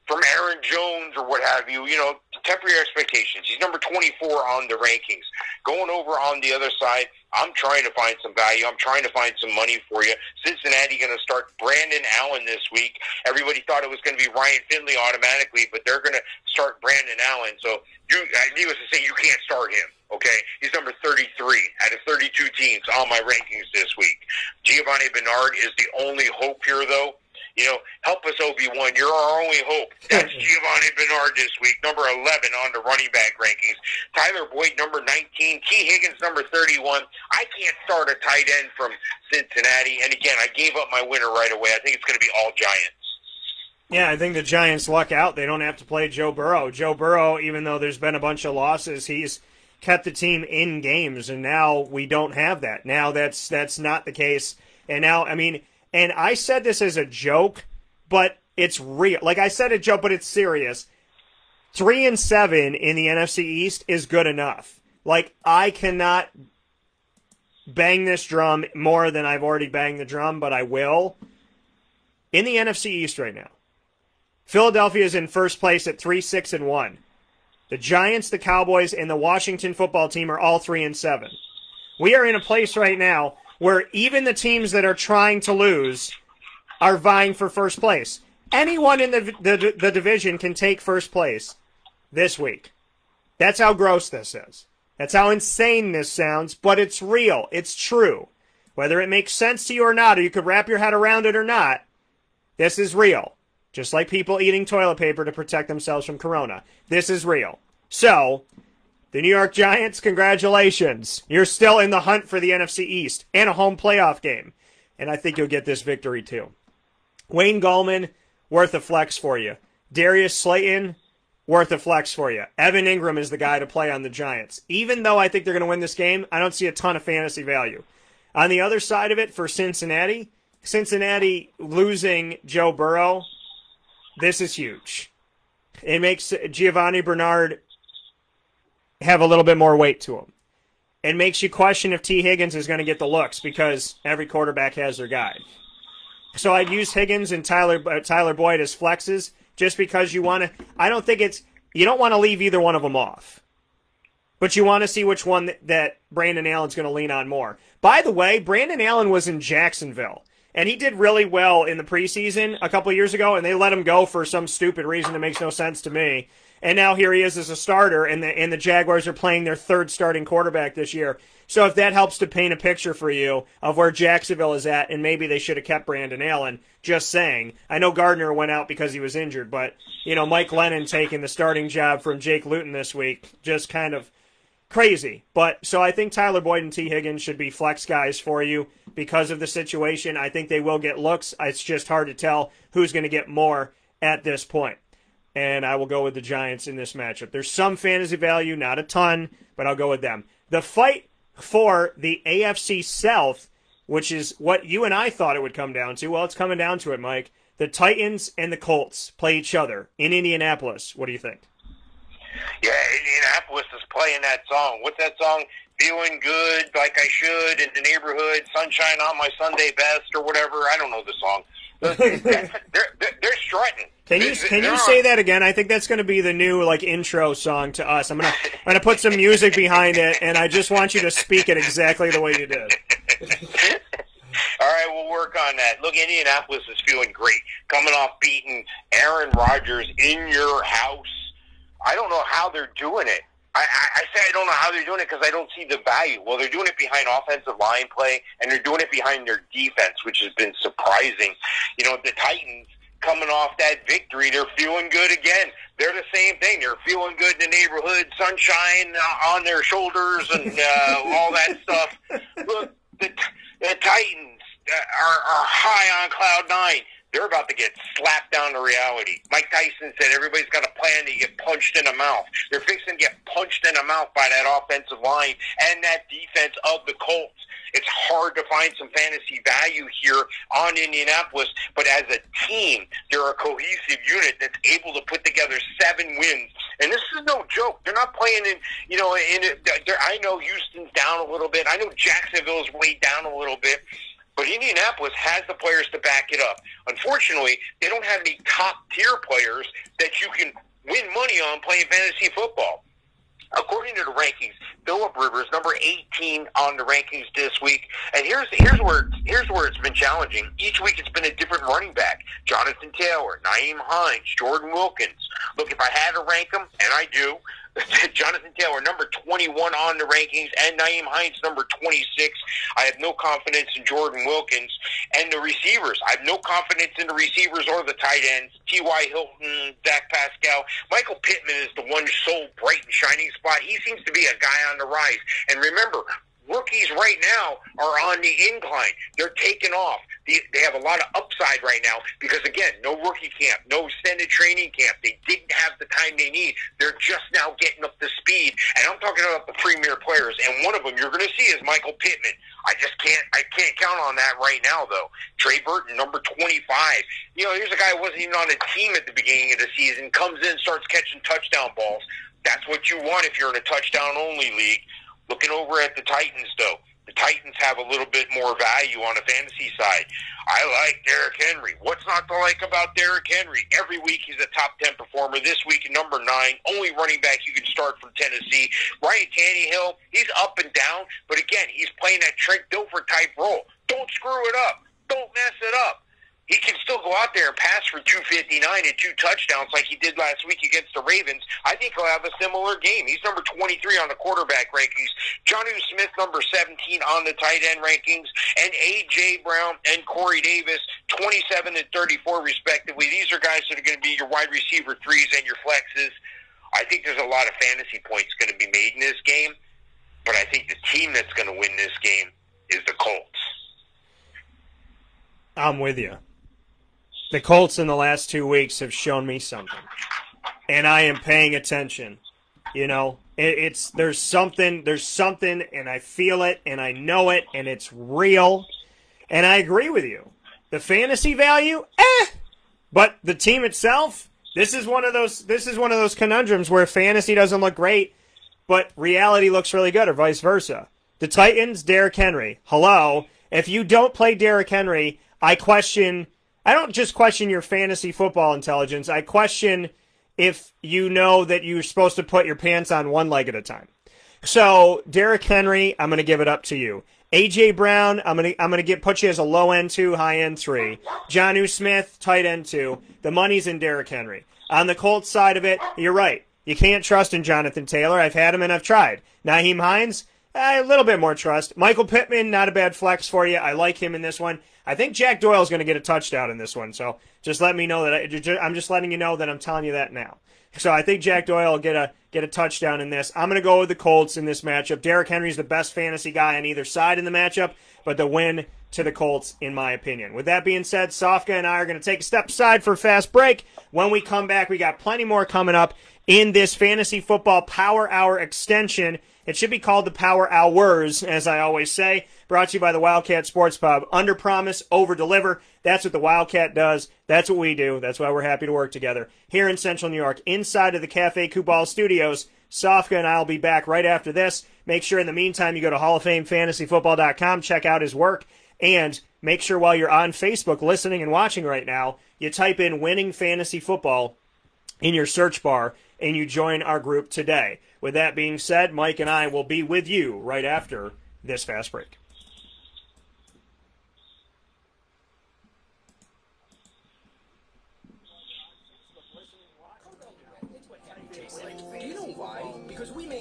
from Aaron Jones or what have you. You know, temper your expectations. He's number 24 on the rankings. Going over on the other side, I'm trying to find some value. I'm trying to find some money for you. Cincinnati going to start Brandon Allen this week. Everybody thought it was going to be Ryan Finley automatically, but they're going to start Brandon Allen. So, needless to say, you can't start him. Okay, he's number 33 out of 32 teams on my rankings this week. Giovanni Bernard is the only hope here, though. You know, help us, Obi-Wan. You're our only hope. That's Giovanni Bernard this week, number 11 on the running back rankings. Tyler Boyd, number 19. T. Higgins, number 31. I can't start a tight end from Cincinnati. And again, I gave up my winner right away. I think it's going to be all Giants. Yeah, I think the Giants luck out. They don't have to play Joe Burrow. Joe Burrow, even though there's been a bunch of losses, he's kept the team in games, and now we don't have that. Now that's not the case. And now, I mean, and I said this as a joke, but it's real. Like, I said a joke, but it's serious. 3-7 in the NFC East is good enough. Like, I cannot bang this drum more than I've already banged the drum, but I will. In the NFC East right now, Philadelphia is in first place at 3-6-1. The Giants, the Cowboys, and the Washington football team are all 3-7. We are in a place right now where even the teams that are trying to lose are vying for first place. Anyone in the division can take first place this week. That's how gross this is. That's how insane this sounds, but it's real. It's true. Whether it makes sense to you or not, or you could wrap your head around it or not, this is real. Just like people eating toilet paper to protect themselves from corona. This is real. So, the New York Giants, congratulations. You're still in the hunt for the NFC East and a home playoff game. And I think you'll get this victory too. Wayne Gallman, worth a flex for you. Darius Slayton, worth a flex for you. Evan Ingram is the guy to play on the Giants. Even though I think they're going to win this game, I don't see a ton of fantasy value. On the other side of it, for Cincinnati losing Joe Burrow, this is huge. It makes Giovanni Bernard have a little bit more weight to him. It makes you question if T. Higgins is going to get the looks because every quarterback has their guy. So I'd use Higgins and Tyler Boyd as flexes just because you want to. I don't think you don't want to leave either one of them off. But you want to see which one that Brandon Allen's going to lean on more. By the way, Brandon Allen was in Jacksonville. And he did really well in the preseason a couple of years ago, and they let him go for some stupid reason that makes no sense to me. And now here he is as a starter, and the Jaguars are playing their third starting quarterback this year. So if that helps to paint a picture for you of where Jacksonville is at, and maybe they should have kept Brandon Allen, just saying. I know Gardner went out because he was injured, but, Mike Lennon taking the starting job from Jake Luton this week, just kind of crazy. But so I think Tyler Boyd and T. Higgins should be flex guys for you because of the situation. I think they will get looks. It's just hard to tell who's going to get more at this point. And I will go with the Giants in this matchup. There's some fantasy value, not a ton, but I'll go with them. The fight for the AFC South, which is what you and I thought it would come down to. Well, it's coming down to it, Mike. The Titans and the Colts play each other in Indianapolis. What do you think? Yeah, Indianapolis is playing that song. What's that song? Feeling good like I should in the neighborhood, sunshine on my Sunday best or whatever. I don't know the song. They're strutting. Can you say that again? I think that's going to be the new intro song to us. I'm gonna put some music behind it, and I just want you to speak it exactly the way you did. All right, we'll work on that. Look, Indianapolis is feeling great, coming off beating Aaron Rodgers in your house. I don't know how they're doing it. I say I don't know how they're doing it because I don't see the value. Well, they're doing it behind offensive line play, and they're doing it behind their defense, which has been surprising. The Titans, coming off that victory, they're feeling good again. They're the same thing. They're feeling good in the neighborhood, sunshine on their shoulders and all that stuff. Look, the Titans are high on cloud nine. They're about to get slapped down to reality. Mike Tyson said everybody's got a plan to get punched in the mouth. They're fixing to get punched in the mouth by that offensive line and that defense of the Colts. It's hard to find some fantasy value here on Indianapolis, but as a team, they're a cohesive unit that's able to put together 7 wins. And this is no joke. They're not playing I know Houston's down a little bit. I know Jacksonville's way down a little bit. But Indianapolis has the players to back it up. Unfortunately, they don't have any top-tier players that you can win money on playing fantasy football. According to the rankings, Phillip Rivers, number 18 on the rankings this week. And here's where it's been challenging. Each week it's been a different running back. Jonathan Taylor, Nyheim Hines, Jordan Wilkins. Look, if I had to rank them, and I do, Jonathan Taylor, number 21 on the rankings, and Nyheim Hines, number 26. I have no confidence in Jordan Wilkins. And the receivers, I have no confidence in the receivers or the tight ends. T.Y. Hilton, Dak Pascal. Michael Pittman is the one sole bright and shining spot. He seems to be a guy on the rise. And remember, rookies right now are on the incline. They're taking off. They have a lot of upside right now because, again, no rookie camp, no extended training camp. They didn't have the time they need. They're just now getting up to speed. And I'm talking about the premier players. And one of them you're going to see is Michael Pittman. I can't count on that right now, though. Trey Burton, number 25. Here's a guy who wasn't even on the team at the beginning of the season, comes in, starts catching touchdown balls. That's what you want if you're in a touchdown-only league. Looking over at the Titans, though, the Titans have a little bit more value on the fantasy side. I like Derrick Henry. What's not to like about Derrick Henry? Every week he's a top 10 performer. This week, number 9, only running back you can start from Tennessee. Ryan Tannehill, he's up and down, but again, he's playing that Trent Dilfer type role. Don't screw it up. Don't mess it up. He can still go out there and pass for 259 and 2 touchdowns like he did last week against the Ravens. I think he'll have a similar game. He's number 23 on the quarterback rankings. Jonnu Smith, number 17 on the tight end rankings. And A.J. Brown and Corey Davis, 27 and 34 respectively. These are guys that are going to be your wide receiver 3s and your flexes. I think there's a lot of fantasy points going to be made in this game. But I think the team that's going to win this game is the Colts. I'm with you. The Colts in the last 2 weeks have shown me something, and I am paying attention. There's something, and I feel it, and I know it, and it's real, and I agree with you. The fantasy value, but the team itself, this is one of those conundrums where fantasy doesn't look great, but reality looks really good, or vice versa. The Titans, Derrick Henry. Hello, if you don't play Derrick Henry, I don't just question your fantasy football intelligence. I question if you know that you're supposed to put your pants on one leg at a time. So, Derrick Henry, I'm going to give it up to you. A.J. Brown, I'm going to put you as a low end 2, high end 3. Jonnu Smith, tight end 2. The money's in Derrick Henry. On the Colts side of it, you're right. You can't trust in Jonathan Taylor. I've had him and I've tried. Nyheim Hines, a little bit more trust. Michael Pittman, not a bad flex for you. I like him in this one. I think Jack Doyle's going to get a touchdown in this one, so just let me know that I'm just letting you know that I'm telling you that now. So I think Jack Doyle will get a touchdown in this. I'm going to go with the Colts in this matchup. Derrick Henry's the best fantasy guy on either side in the matchup, but the win to the Colts, in my opinion. With that being said, Sofka and I are going to take a step aside for a fast break. When we come back, we got plenty more coming up in this Fantasy Football Power Hour extension. It should be called the Power Hours, as I always say. Brought to you by the Wildcat Sports Pub. Under promise, over deliver. That's what the Wildcat does. That's what we do. That's why we're happy to work together here in Central New York, inside of the Cafe Kubal Studios. Sofka and I will be back right after this. Make sure in the meantime you go to HallOfFameFantasyFootball.com, check out his work, and make sure while you're on Facebook listening and watching right now, you type in Winning Fantasy Football in your search bar, and you join our group today. With that being said, Mike and I will be with you right after this fast break.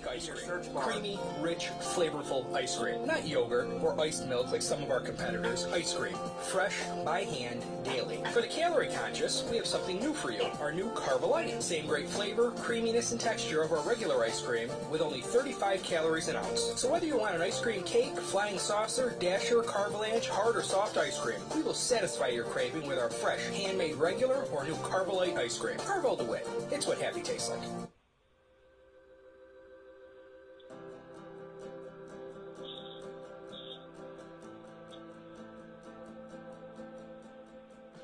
Ice cream. Creamy, rich, flavorful ice cream. Not yogurt or iced milk like some of our competitors. Ice cream. Fresh, by hand, daily. For the calorie conscious, we have something new for you. Our new Carbolite. Same great flavor, creaminess, and texture of our regular ice cream with only 35 calories an ounce. So whether you want an ice cream cake, flying saucer, dasher, carvalanche, hard or soft ice cream, we will satisfy your craving with our fresh, handmade regular or new Carbolite ice cream. Carvo the Wit. It's what happy tastes like.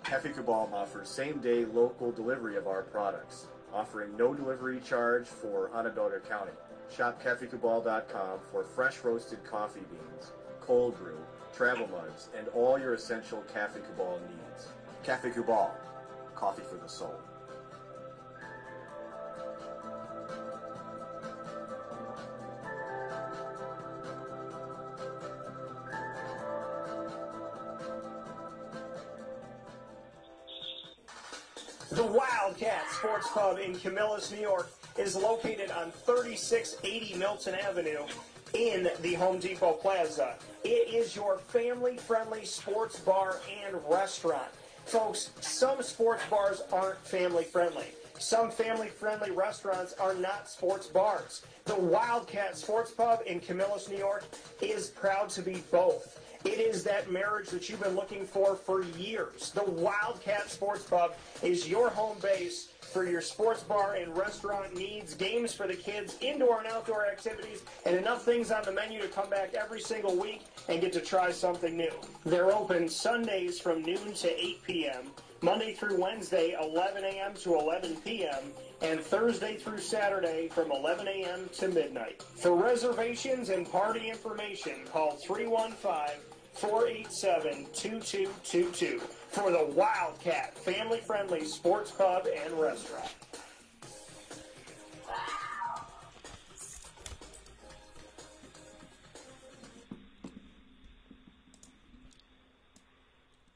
Cafe Kubal offers same-day local delivery of our products, offering no delivery charge for Onondaga County. Shop cafekubal.com for fresh roasted coffee beans, cold brew, travel mugs, and all your essential Cafe Kubal needs. Cafe Kubal, coffee for the soul. The Wildcat Sports Pub in Camillus, New York is located on 3680 Milton Avenue in the Home Depot Plaza. It is your family-friendly sports bar and restaurant. Folks, some sports bars aren't family-friendly. Some family-friendly restaurants are not sports bars. The Wildcat Sports Pub in Camillus, New York is proud to be both. It is that marriage that you've been looking for years. The Wildcat Sports Pub is your home base for your sports bar and restaurant needs, games for the kids, indoor and outdoor activities, and enough things on the menu to come back every single week and get to try something new. They're open Sundays from noon to 8 p.m., Monday through Wednesday, 11 a.m. to 11 p.m., and Thursday through Saturday from 11 a.m. to midnight. For reservations and party information, call 315-487-2222 for the Wildcat family-friendly sports pub and restaurant.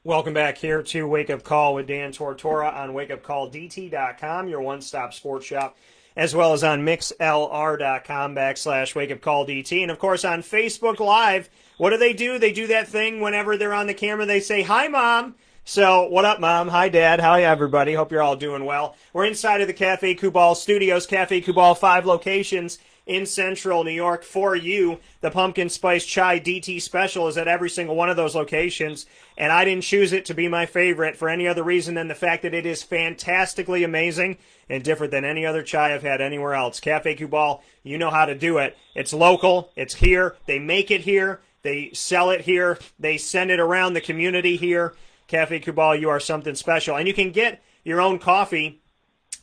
Welcome back here to Wake Up Call with Dan Tortora on WakeUpCallDT.com, your one-stop sports shop, as well as on MixLR.com/WakeUpCallDT, and of course on Facebook Live. What do? They do that thing whenever they're on the camera. They say, "Hi, Mom." So, what up, Mom? Hi, Dad. Hi, everybody. Hope you're all doing well. We're inside of the Cafe Kubal Studios. Cafe Kubal, 5 locations in Central New York for you. The Pumpkin Spice Chai DT Special is at every single one of those locations, and I didn't choose it to be my favorite for any other reason than the fact that it is fantastically amazing and different than any other chai I've had anywhere else. Cafe Kubal, you know how to do it. It's local. It's here. They make it here. They sell it here. They send it around the community here. Cafe Kubal, you are something special. And you can get your own coffee.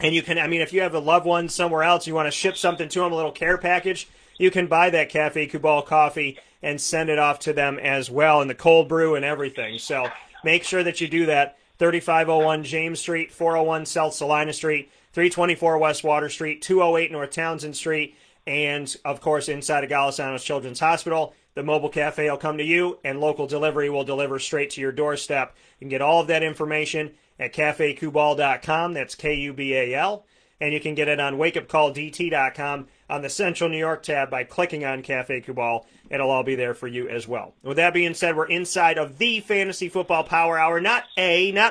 And you can, if you have a loved one somewhere else, you want to ship something to them, a little care package, you can buy that Cafe Kubal coffee and send it off to them as well, and the cold brew and everything. So make sure that you do that. 3501 James Street, 401 South Salina Street, 324 West Water Street, 208 North Townsend Street, and, of course, inside of Golisano's Children's Hospital. The mobile cafe will come to you, and local delivery will deliver straight to your doorstep. You can get all of that information at cafekubal.com. That's Kubal. and you can get it on WakeUpCallDT.com on the Central New York tab by clicking on Cafe Kubal. It'll all be there for you as well. With that being said, we're inside of the Fantasy Football Power Hour. Not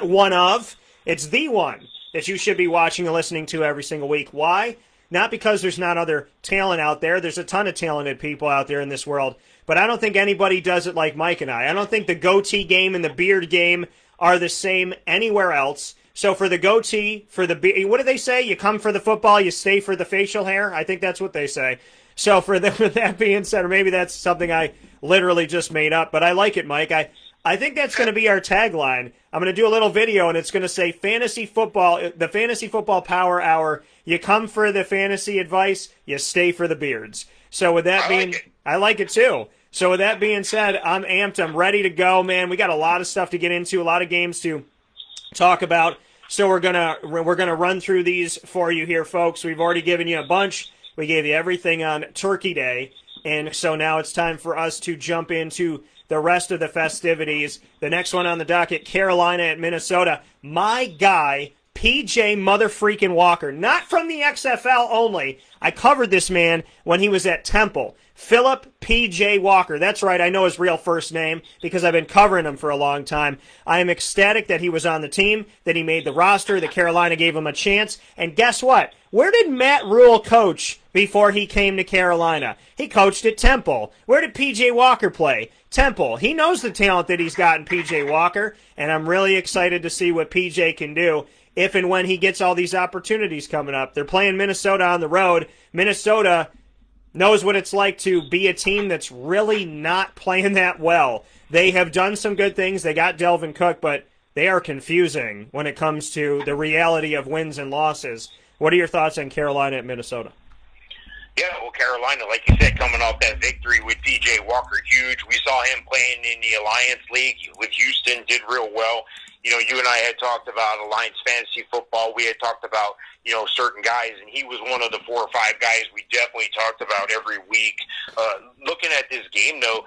one of. It's the one that you should be watching and listening to every single week. Why? Not because there's not other talent out there. There's a ton of talented people out there in this world. But I don't think anybody does it like Mike and I. I don't think the goatee game and the beard game are the same anywhere else. So for the goatee, for the beard, what do they say? You come for the football, you stay for the facial hair? I think that's what they say. So with that being said, or maybe that's something I literally just made up, but I like it, Mike. I think that's going to be our tagline. I'm going to do a little video, and it's going to say Fantasy Football, the Fantasy Football Power Hour. You come for the fantasy advice, you stay for the beards. So with that I like it too. So with that being said, I'm amped. I'm ready to go, man. We got a lot of stuff to get into, a lot of games to talk about. So we're gonna run through these for you here, folks. We've already given you a bunch. We gave you everything on Turkey Day, and so now it's time for us to jump into the rest of the festivities. The next one on the docket, Carolina at Minnesota. My guy, P.J. Mother-freaking Walker, not from the XFL only. I covered this man when he was at Temple. Philip P.J. Walker. That's right, I know his real first name because I've been covering him for a long time. I am ecstatic that he was on the team, that he made the roster, that Carolina gave him a chance. And guess what? Where did Matt Rule coach before he came to Carolina? He coached at Temple. Where did P.J. Walker play? Temple. He knows the talent that he's got in P.J. Walker, and I'm really excited to see what P.J. can do if and when he gets all these opportunities coming up. They're playing Minnesota on the road. Minnesota knows what it's like to be a team that's really not playing that well. They have done some good things. They got Delvin Cook, but they are confusing when it comes to the reality of wins and losses. What are your thoughts on Carolina at Minnesota? Yeah, well, Carolina, like you said, coming off that victory with P.J. Walker, huge. We saw him playing in the Alliance League with Houston, did real well. You know, you and I had talked about Alliance Fantasy Football. We had talked about, certain guys, and he was one of the 4 or 5 guys we definitely talked about every week. Looking at this game, though,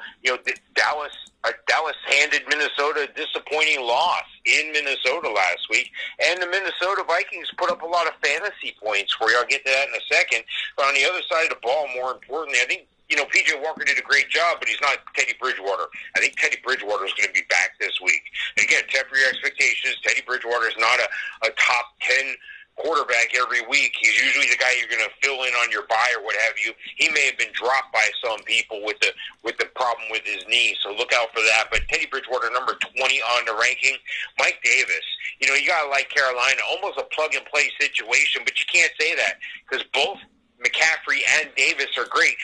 Dallas handed Minnesota a disappointing loss in Minnesota last week, and the Minnesota Vikings put up a lot of fantasy points for you. I'll get to that in a second. But on the other side of the ball, more importantly, I think P.J. Walker did a great job, but he's not Teddy Bridgewater. I think Teddy Bridgewater is going to be back this week. And again, temper your expectations. Teddy Bridgewater is not a top 10 quarterback every week. He's usually the guy you're going to fill in on your bye or what have you. He may have been dropped by some people with the problem with his knee, so look out for that. But Teddy Bridgewater, number 20 on the ranking. Mike Davis, you got to like Carolina, almost a plug-and-play situation, but you can't say that because both McCaffrey and Davis are great.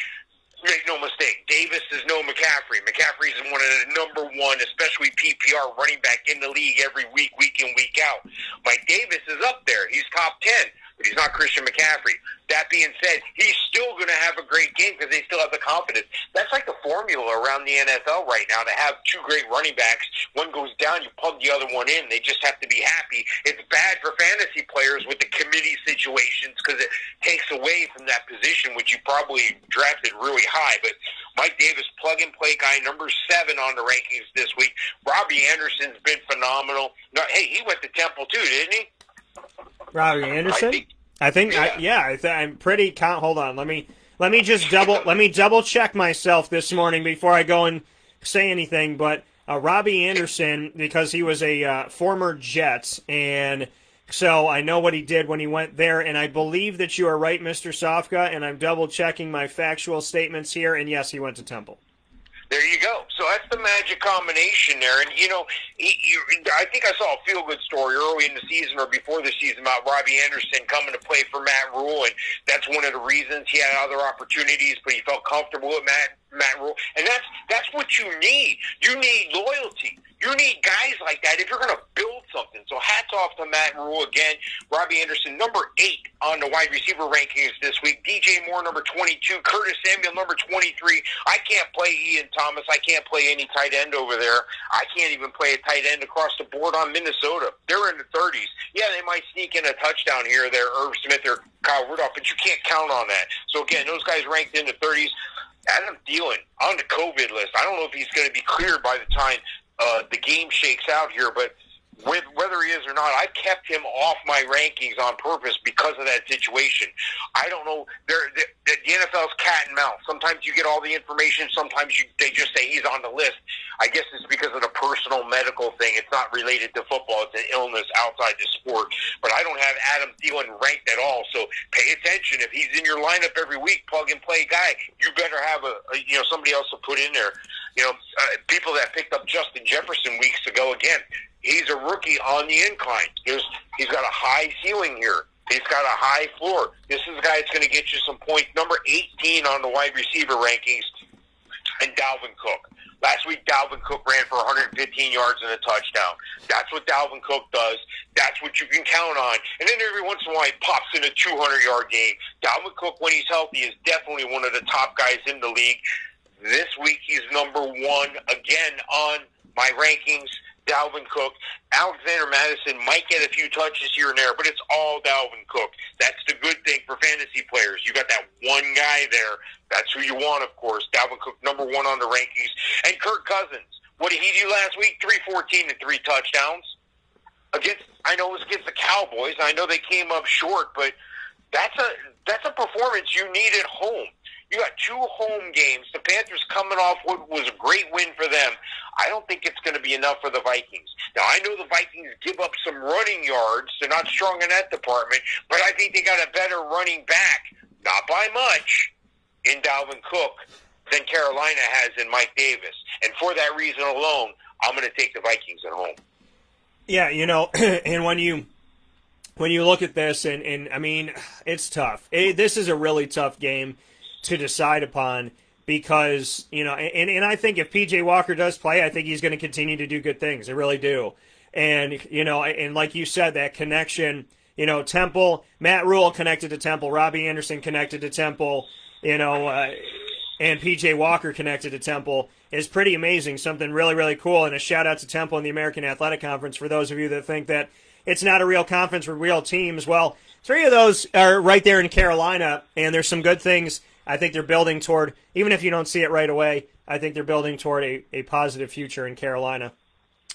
Make no mistake, Davis is no McCaffrey. McCaffrey's one of the number 1, especially PPR, running back in the league every week, week in, week out. Mike Davis is up there. He's top 10, but he's not Christian McCaffrey. That being said, he's still going to have a great game because they still have the confidence. That's like the formula around the NFL right now, to have 2 great running backs. One goes down, you plug the other one in. They just have to be happy. It's bad for fantasy players with the committee situations because it takes away from that position, which you probably drafted really high. But Mike Davis, plug-and-play guy, number 7 on the rankings this week. Robbie Anderson's been phenomenal. No, hey, he went to Temple too, didn't he? Robbie Anderson? I think I'm pretty. Hold on, let me just double check myself this morning before I go and say anything. But Robbie Anderson, because he was a former Jet, and so I know what he did when he went there. And I believe that you are right, Mr. Sofka, and I'm double checking my factual statements here. And yes, he went to Temple. There you go. So that's the magic combination there. And, I think I saw a feel-good story early in the season or before the season about Robbie Anderson coming to play for Matt Rule, and that's one of the reasons he had other opportunities, but he felt comfortable with Matt Rule. And that's what you need. You need loyalty. You need guys like that if you're going to build something. So hats off to Matt Rule again. Robbie Anderson, number 8 on the wide receiver rankings this week. DJ Moore, number 22. Curtis Samuel, number 23. I can't play Ian Thomas. I can't play any tight end over there. I can't even play a tight end across the board on Minnesota. They're in the 30s. Yeah, they might sneak in a touchdown here or there, Irv Smith or Kyle Rudolph, but you can't count on that. So again, those guys ranked in the 30s. Adam Thielen on the COVID list. I don't know if he's going to be cleared by the time the game shakes out here, but whether he is or not, I've kept him off my rankings on purpose because of that situation. I don't know. The NFL's cat and mouse. Sometimes you get all the information. Sometimes they just say he's on the list. I guess it's because of the personal medical thing. It's not related to football. It's an illness outside the sport. But I don't have Adam Thielen ranked at all. So pay attention. If he's in your lineup every week, plug and play guy, you better have somebody else to put in there. People that picked up Justin Jefferson weeks ago, again, he's a rookie on the incline. He's got a high ceiling here. He's got a high floor. This is a guy that's going to get you some points. Number 18 on the wide receiver rankings, and Dalvin Cook. Last week, Dalvin Cook ran for 115 yards and a touchdown. That's what Dalvin Cook does. That's what you can count on. And then every once in a while, he pops in a 200-yard game. Dalvin Cook, when he's healthy, is definitely one of the top guys in the league. This week, he's number 1 again on my rankings. Dalvin Cook. Alexander Madison might get a few touches here and there, but it's all Dalvin Cook. That's the good thing for fantasy players. You got that one guy there. That's who you want, of course. Dalvin Cook, number 1 on the rankings. And Kirk Cousins. What did he do last week? 314 and 3 touchdowns. I know it was against the Cowboys. I know they came up short, but that's a performance you need at home. You got 2 home games. The Panthers coming off what was a great win for them. I don't think it's going to be enough for the Vikings. Now, I know the Vikings give up some running yards. They're not strong in that department, but I think they got a better running back, not by much, in Dalvin Cook than Carolina has in Mike Davis. And for that reason alone, I'm going to take the Vikings at home. Yeah, and when you look at this, and I mean, it's tough. This is a really tough game to decide upon because, and I think if P.J. Walker does play, I think he's going to continue to do good things. I really do. And, and like you said, that connection, Temple, Matt Rule connected to Temple, Robbie Anderson connected to Temple, and P.J. Walker connected to Temple is pretty amazing. Something really, really cool. And a shout out to Temple and the American Athletic Conference for those of you that think that it's not a real conference with real teams. Well, 3 of those are right there in Carolina, and there's some good things I think they're building toward. Even if you don't see it right away, I think they're building toward a positive future in Carolina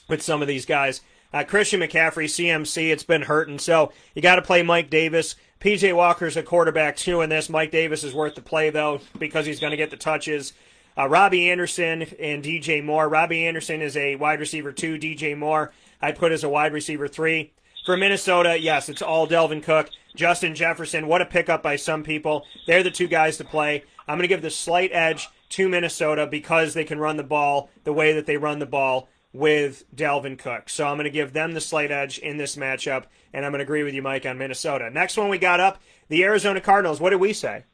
with some of these guys. Christian McCaffrey, CMC, it's been hurting, so you got to play Mike Davis. P.J. Walker's a quarterback, too, in this. Mike Davis is worth the play, though, because he's going to get the touches. Robbie Anderson and DJ Moore. Robbie Anderson is a wide receiver 2. DJ Moore I'd put as a wide receiver 3. For Minnesota, yes, it's all Dalvin Cook. Justin Jefferson, what a pickup by some people. They're the 2 guys to play. I'm going to give the slight edge to Minnesota because they can run the ball the way that they run the ball with Dalvin Cook. So I'm going to give them the slight edge in this matchup, and I'm going to agree with you, Mike, on Minnesota. Next one we got up, the Arizona Cardinals. What did we say?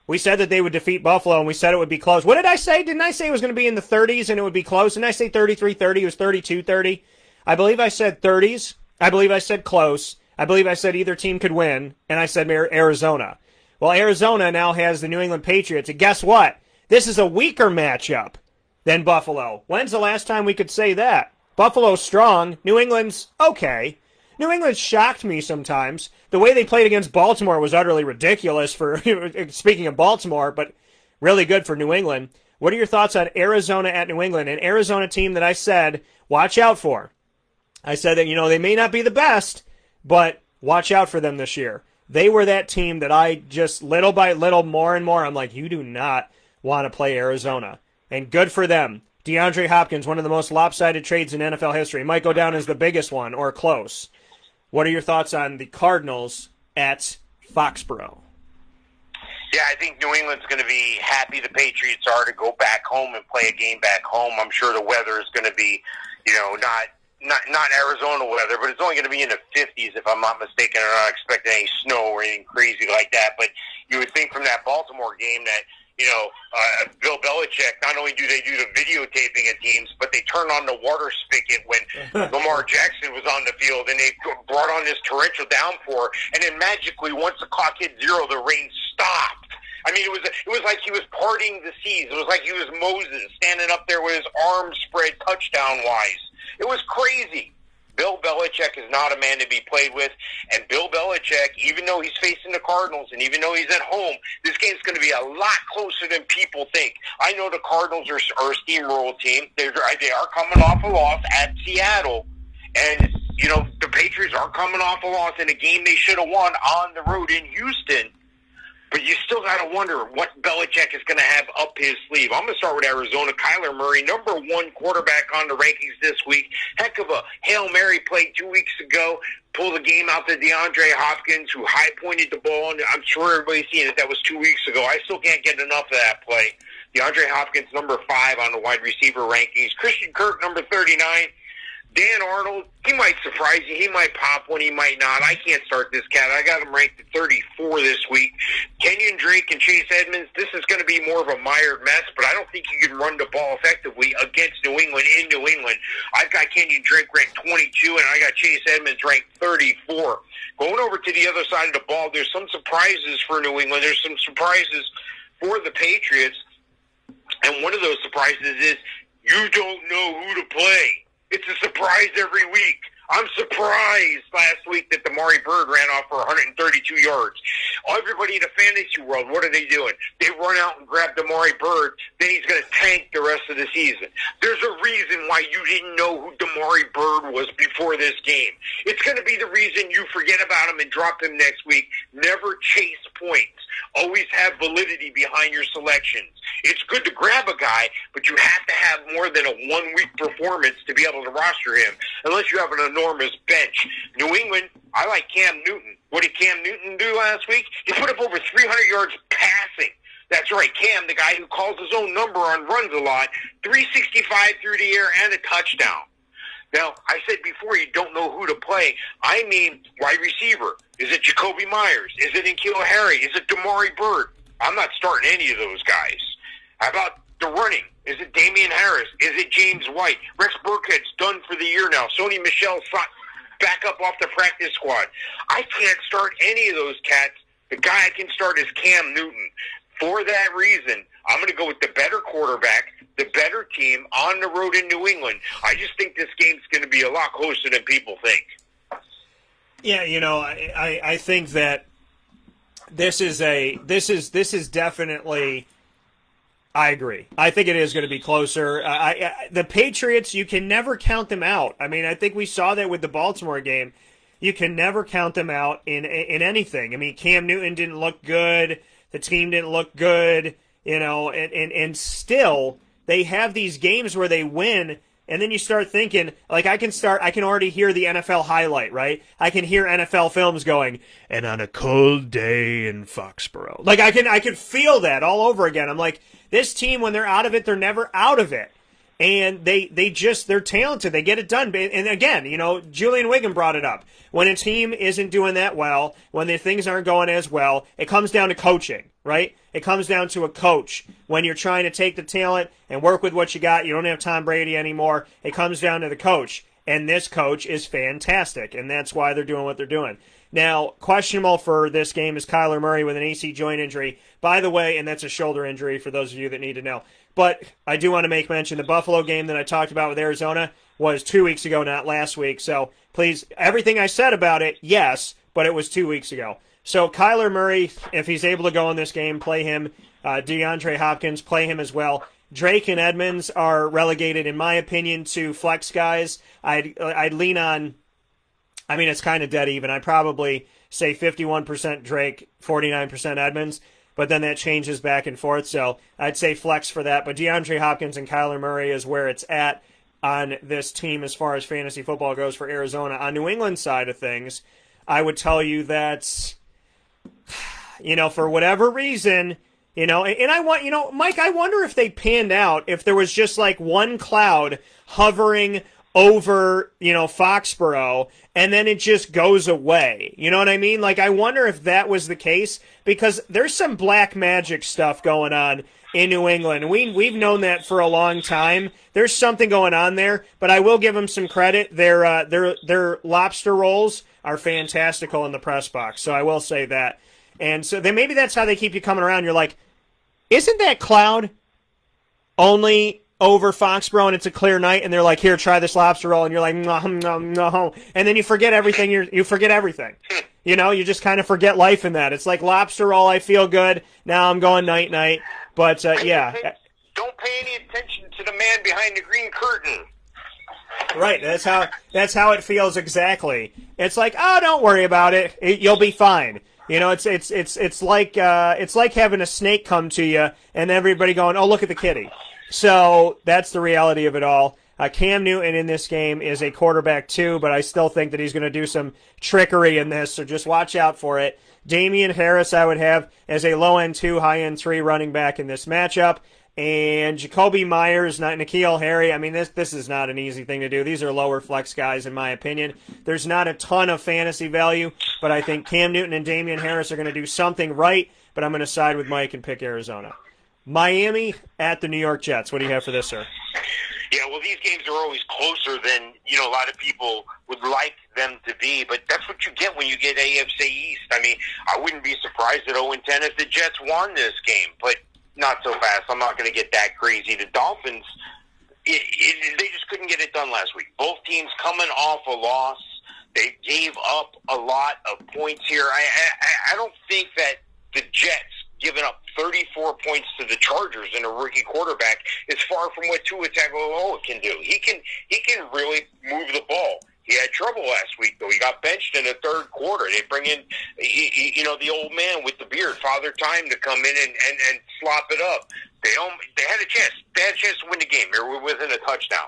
We said that they would defeat Buffalo, and we said it would be close. What did I say? Didn't I say it was going to be in the 30s and it would be close? Didn't I say 33-30? It was 32-30. I believe I said 30s. I believe I said close. I believe I said either team could win, and I said Arizona. Well, Arizona now has the New England Patriots, and guess what? This is a weaker matchup than Buffalo. When's the last time we could say that? Buffalo's strong. New England's okay. New England shocked me sometimes. The way they played against Baltimore was utterly ridiculous for, speaking of Baltimore, but really good for New England. What are your thoughts on Arizona at New England? An Arizona team that I said, watch out for. I said that, they may not be the best, but watch out for them this year. They were that team that I just, little by little, more and more, I'm like, you do not want to play Arizona. And good for them. DeAndre Hopkins, one of the most lopsided trades in NFL history, might go down as the biggest one, or close. What are your thoughts on the Cardinals at Foxborough? Yeah, I think New England's going to be happy the Patriots are to go back home and play a game back home. I'm sure the weather is going to be, not Arizona weather, but it's only going to be in the 50s if I'm not mistaken. I'm not expecting any snow or anything crazy like that. But you would think from that Baltimore game that, Bill Belichick, not only do they do the videotaping of teams, but they turn on the water spigot when Lamar Jackson was on the field, and they brought on this torrential downpour, and then magically, once the clock hit 0, the rain stopped. I mean, it was like he was parting the seas. It was like he was Moses standing up there with his arms spread touchdown-wise. It was crazy. Bill Belichick is not a man to be played with, and Bill Belichick, even though he's facing the Cardinals and even though he's at home, this game's going to be a lot closer than people think. I know the Cardinals are a steamroll team. They are coming off a loss at Seattle, and you know, the Patriots are coming off a loss in a game they should have won on the road in Houston. But you still got to wonder what Belichick is going to have up his sleeve. I'm going to start with Arizona. Kyler Murray, #1 quarterback on the rankings this week. Heck of a Hail Mary play 2 weeks ago. Pulled the game out to DeAndre Hopkins, who high-pointed the ball. And I'm sure everybody's seen it. That was 2 weeks ago. I still can't get enough of that play. DeAndre Hopkins, #5 on the wide receiver rankings. Christian Kirk, #39. Dan Arnold, he might surprise you. He might pop one. He might not. I can't start this cat. I got him ranked at 34 this week. Kenyon Drake and Chase Edmonds, this is going to be more of a mired mess, but I don't think you can run the ball effectively against New England in New England. I've got Kenyon Drake ranked 22, and I got Chase Edmonds ranked 34. Going over to the other side of the ball, there's some surprises for New England. There's some surprises for the Patriots, and one of those surprises is you don't know who to play. It's a surprise every week. I'm surprised last week that Damari Bird ran off for 132 yards. Everybody in the fantasy world, what are they doing? They run out and grab Damari Bird, then he's going to tank the rest of the season. There's a reason why you didn't know who Damari Bird was before this game. It's going to be the reason you forget about him and drop him next week. Never chase points. Always have validity behind your selections. It's good to grab a guy, but you have to have more than a 1 week performance to be able to roster him, unless you have an enormous bench. New England, I like Cam Newton. What did Cam Newton do last week? He put up over 300 yards passing. That's right, Cam, the guy who calls his own number on runs a lot, 365 through the air and a touchdown. Now, I said before you don't know who to play. I mean wide receiver. Is it Jacoby Myers? Is it N'Keal Harry? Is it Damari Bird? I'm not starting any of those guys. How about the running? Is it Damian Harris? Is it James White? Rex Burkhead's done for the year now. Sony Michel's back up off the practice squad. I can't start any of those cats. The guy I can start is Cam Newton. For that reason, I'm going to go with the better quarterback, the better team on the road in New England. I just think this game's going to be a lot closer than people think. Yeah, you know, I think that this is definitely. I agree. I think it is going to be closer. The Patriots, you can never count them out. I mean, I think we saw that with the Baltimore game. You can never count them out in anything. I mean, Cam Newton didn't look good. The team didn't look good. You know, and still they have these games where they win. And then you start thinking, like, I can already hear the NFL highlight, right? I can hear NFL films going, and on a cold day in Foxborough. Like, I can feel that all over again. I'm like, this team, when they're out of it, they're never out of it. And they're talented. They get it done. And again, you know, Julian Wiggin brought it up. When a team isn't doing that well, when the things aren't going as well, it comes down to coaching, right? It comes down to a coach. When you're trying to take the talent and work with what you got, you don't have Tom Brady anymore. It comes down to the coach. And this coach is fantastic. And that's why they're doing what they're doing. Now, questionable for this game is Kyler Murray with an AC joint injury. By the way, and that's a shoulder injury for those of you that need to know. But I do want to make mention the Buffalo game that I talked about with Arizona was 2 weeks ago, not last week. So please, everything I said about it, yes, but it was 2 weeks ago. So Kyler Murray, if he's able to go in this game, play him. DeAndre Hopkins, play him as well. Drake and Edmonds are relegated, in my opinion, to flex guys. I'd lean on, I mean, it's kind of dead even. I'd probably say 51% Drake, 49% Edmonds. But then that changes back and forth, so I'd say flex for that. But DeAndre Hopkins and Kyler Murray is where it's at on this team as far as fantasy football goes for Arizona. On New England's side of things, I would tell you that, you know, for whatever reason, you know, and I want, you know, Mike, I wonder if they panned out, if there was just like one cloud hovering over, you know, Foxborough, and then it just goes away. You know what I mean? Like, I wonder if that was the case, because there's some black magic stuff going on in New England. We've known that for a long time. There's something going on there, but I will give them some credit. Their lobster rolls are fantastical in the press box, so I will say that. And so then maybe that's how they keep you coming around. You're like, isn't that cloud only over Foxborough and it's a clear night? And they're like, here, try this lobster roll. And you're like, no. And then you forget everything. You forget everything. You know, you just kind of forget life in that. It's like lobster roll, I feel good. Now I'm going night-night. But, yeah. Don't pay any attention to the man behind the green curtain. Right, that's how it feels exactly. It's like, oh, don't worry about it. You'll be fine. You know, it's like having a snake come to you and everybody going, oh, look at the kitty. So that's the reality of it all. Cam Newton in this game is a quarterback too, but I still think that he's going to do some trickery in this, so just watch out for it. Damian Harris I would have as a low-end 2, high-end 3 running back in this matchup. And Jacoby Myers, N'Keal Harry, I mean, this is not an easy thing to do. These are lower flex guys, in my opinion. There's not a ton of fantasy value, but I think Cam Newton and Damian Harris are going to do something right, but I'm going to side with Mike and pick Arizona. Miami at the New York Jets. What do you have for this, sir? Yeah, well, these games are always closer than, you know, a lot of people would like them to be, but that's what you get when you get AFC East. I mean, I wouldn't be surprised at 0-10 if the Jets won this game, but not so fast. I'm not going to get that crazy. The Dolphins, they just couldn't get it done last week. Both teams coming off a loss. They gave up a lot of points here. I don't think that the Jets giving up 34 points to the Chargers and a rookie quarterback is far from what Tua Tagovailoa can do. He can really move the ball. He had trouble last week, though. He got benched in the third quarter. They bring in, you know, the old man with the beard, Father Time, to come in and slop it up. They had a chance. They had a chance to win the game. They were within a touchdown.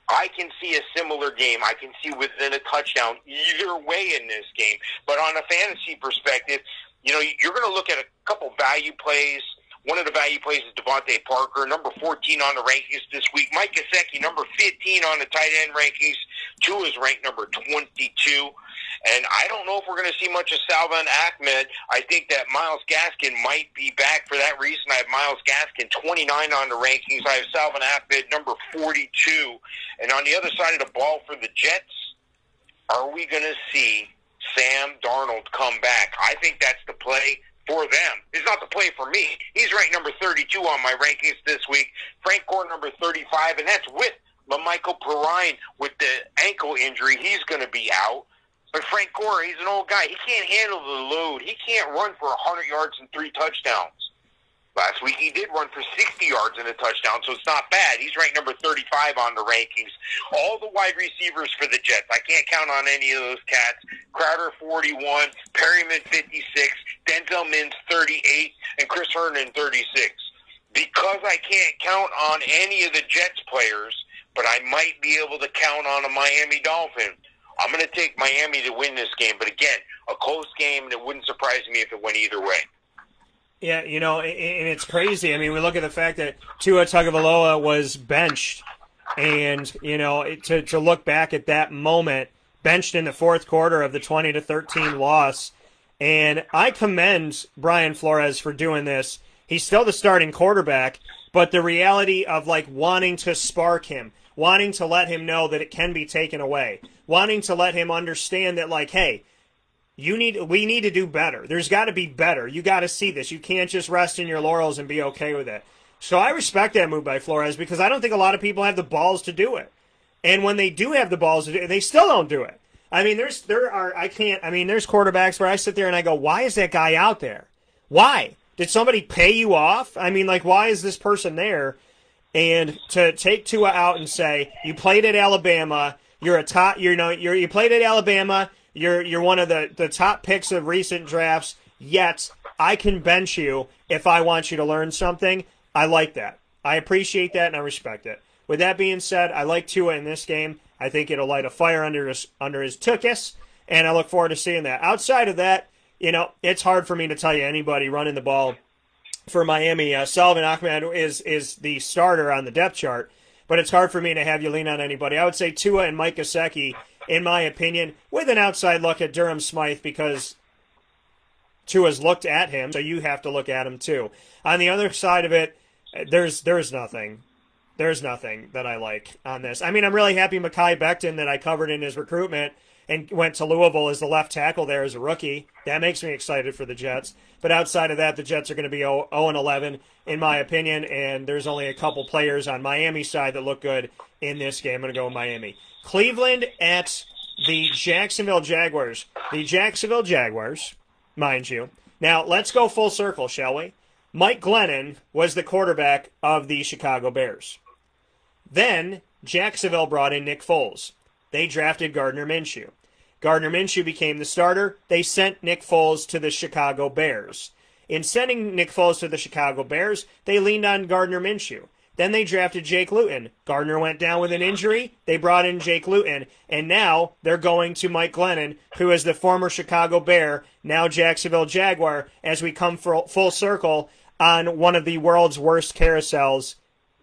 I can see a similar game. I can see within a touchdown either way in this game. But on a fantasy perspective, you know, you're going to look at a couple value plays. One of the value plays is Devontae Parker, number 14 on the rankings this week. Mike Gesicki, number 15 on the tight end rankings. Tua is ranked number 22. And I don't know if we're going to see much of Salvon Ahmed. I think that Myles Gaskin might be back. For that reason, I have Myles Gaskin 29 on the rankings. I have Salvon Ahmed number 42. And on the other side of the ball for the Jets, are we going to see Sam Darnold come back? I think that's the play for them. It's not the play for me. He's ranked number 32 on my rankings this week. Frank Gore number 35, and that's with LaMichael Perrine with the ankle injury. He's going to be out. But Frank Gore, he's an old guy. He can't handle the load. He can't run for 100 yards and 3 touchdowns. Last week he did run for 60 yards and a touchdown, so it's not bad. He's ranked number 35 on the rankings. All the wide receivers for the Jets, I can't count on any of those cats. Crowder 41, Perryman 56, Denzel Mims 38, and Chris Herndon 36. Because I can't count on any of the Jets players, but I might be able to count on a Miami Dolphin, I'm going to take Miami to win this game. But again, a close game, and it wouldn't surprise me if it went either way. Yeah, you know, and it's crazy. I mean, we look at the fact that Tua Tagovailoa was benched, and, you know, to look back at that moment, benched in the fourth quarter of the 20-13 loss, and I commend Brian Flores for doing this. He's still the starting quarterback, but the reality of, like, wanting to spark him, wanting to let him know that it can be taken away, wanting to let him understand that, like, hey, we need to do better. There's got to be better. You got to see this. You can't just rest in your laurels and be okay with it. So I respect that move by Flores because I don't think a lot of people have the balls to do it. And when they do have the balls to do it, they still don't do it. I mean, there's quarterbacks where I sit there and I go, why is that guy out there? Why? Did somebody pay you off? I mean, like, why is this person there? And to take Tua out and say, you played at Alabama, you played at Alabama, You're one of the top picks of recent drafts, yet I can bench you if I want you to learn something. I like that. I appreciate that, and I respect it. With that being said, I like Tua in this game. I think it'll light a fire under his tuchus, and I look forward to seeing that. Outside of that, you know, it's hard for me to tell you anybody running the ball for Miami. Salvon Ahmed is the starter on the depth chart, but it's hard for me to have you lean on anybody. I would say Tua and Mike Gesicki, in my opinion, with an outside look at Durham Smythe because Tua's looked at him, so you have to look at him too. On the other side of it, there's nothing. There's nothing that I like on this. I mean, I'm really happy Mekhi Becton that I covered in his recruitment and went to Louisville as the left tackle there as a rookie. That makes me excited for the Jets. But outside of that, the Jets are going to be 0-11, in my opinion, and there's only a couple players on Miami's side that look good in this game. I'm going to go with Miami. Cleveland at the Jacksonville Jaguars. The Jacksonville Jaguars, mind you. Now, let's go full circle, shall we? Mike Glennon was the quarterback of the Chicago Bears. Then Jacksonville brought in Nick Foles. They drafted Gardner Minshew. Gardner Minshew became the starter. They sent Nick Foles to the Chicago Bears. In sending Nick Foles to the Chicago Bears, they leaned on Gardner Minshew. Then they drafted Jake Luton. Gardner went down with an injury. They brought in Jake Luton. And now they're going to Mike Glennon, who is the former Chicago Bear, now Jacksonville Jaguar, as we come full circle on one of the world's worst carousels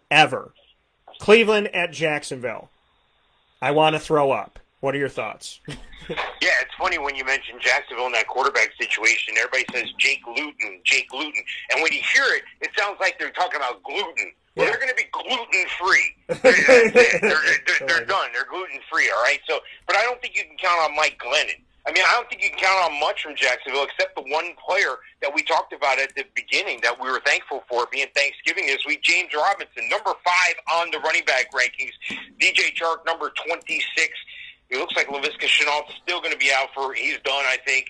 ever. Cleveland at Jacksonville. I want to throw up. What are your thoughts? Yeah, it's funny when you mention Jacksonville in that quarterback situation. Everybody says Jake Luton, Jake Luton. And when you hear it, it sounds like they're talking about gluten. Well, they're going to be gluten-free. They're done. They're gluten-free, all right? So, but I don't think you can count on Mike Glennon. I mean, I don't think you can count on much from Jacksonville except the one player that we talked about at the beginning that we were thankful for being Thanksgiving this week, James Robinson, number 5 on the running back rankings. DJ Chark, number 26. It looks like Laviska Shenault's still going to be out he's done, I think.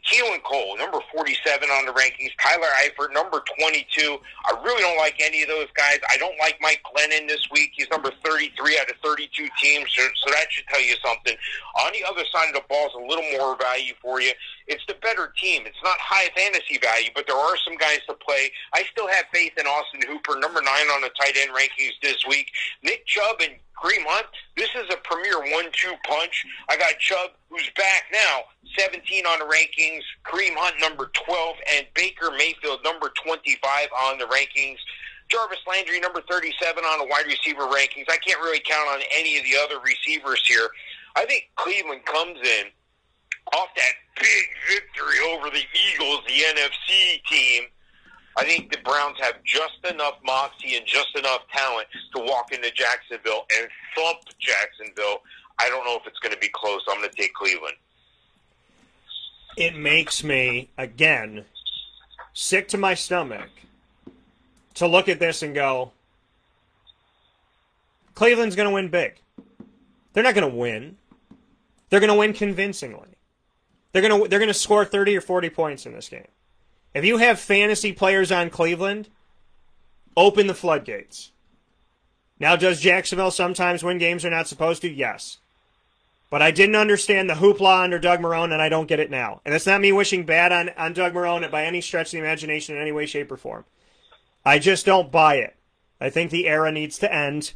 Keelan Cole, number 47 on the rankings. Tyler Eifert, number 22. I really don't like any of those guys. I don't like Mike Glennon this week. He's number 33 out of 32 teams, so that should tell you something. On the other side of the ball is a little more value for you. It's the better team. It's not high fantasy value, but there are some guys to play. I still have faith in Austin Hooper, number 9 on the tight end rankings this week. Nick Chubb and Kareem Hunt, this is a premier 1-2 punch. I got Chubb, who's back now, 17 on the rankings, Kareem Hunt, number 12, and Baker Mayfield, number 25 on the rankings. Jarvis Landry, number 37 on the wide receiver rankings. I can't really count on any of the other receivers here. I think Cleveland comes in off that big victory over the Eagles, the NFC team. I think the Browns have just enough moxie and just enough talent to walk into Jacksonville and thump Jacksonville. I don't know if it's going to be close. I'm going to take Cleveland. It makes me, again, sick to my stomach to look at this and go, Cleveland's going to win big. They're not going to win. They're going to win convincingly. They're going to score 30 or 40 points in this game. If you have fantasy players on Cleveland, open the floodgates. Now, does Jacksonville sometimes win games they're not supposed to? Yes. But I didn't understand the hoopla under Doug Marrone, and I don't get it now. And it's not me wishing bad on Doug Marrone by any stretch of the imagination in any way, shape, or form. I just don't buy it. I think the era needs to end,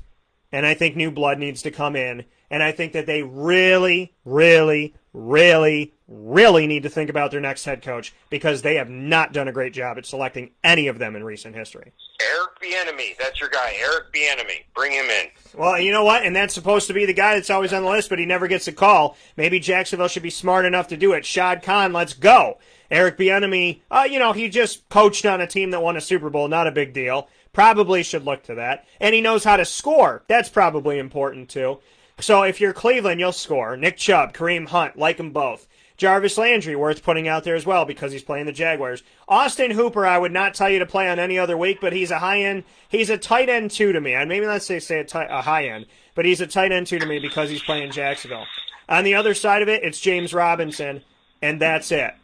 and I think new blood needs to come in. And I think that they really, really, really, really need to think about their next head coach because they have not done a great job at selecting any of them in recent history. Eric Bieniemy, that's your guy. Eric Bieniemy, bring him in. Well, you know what? And that's supposed to be the guy that's always on the list, but he never gets a call. Maybe Jacksonville should be smart enough to do it. Shad Khan, let's go. Eric Bieniemy, he just coached on a team that won a Super Bowl. Not a big deal. Probably should look to that. And he knows how to score. That's probably important, too. So if you're Cleveland, you'll score. Nick Chubb, Kareem Hunt, like them both. Jarvis Landry, worth putting out there as well because he's playing the Jaguars. Austin Hooper, I would not tell you to play on any other week, but he's a high end. He's a tight end 2 to me. And maybe let's say a high end, but he's a tight end 2 to me because he's playing Jacksonville. On the other side of it, it's James Robinson, and that's it.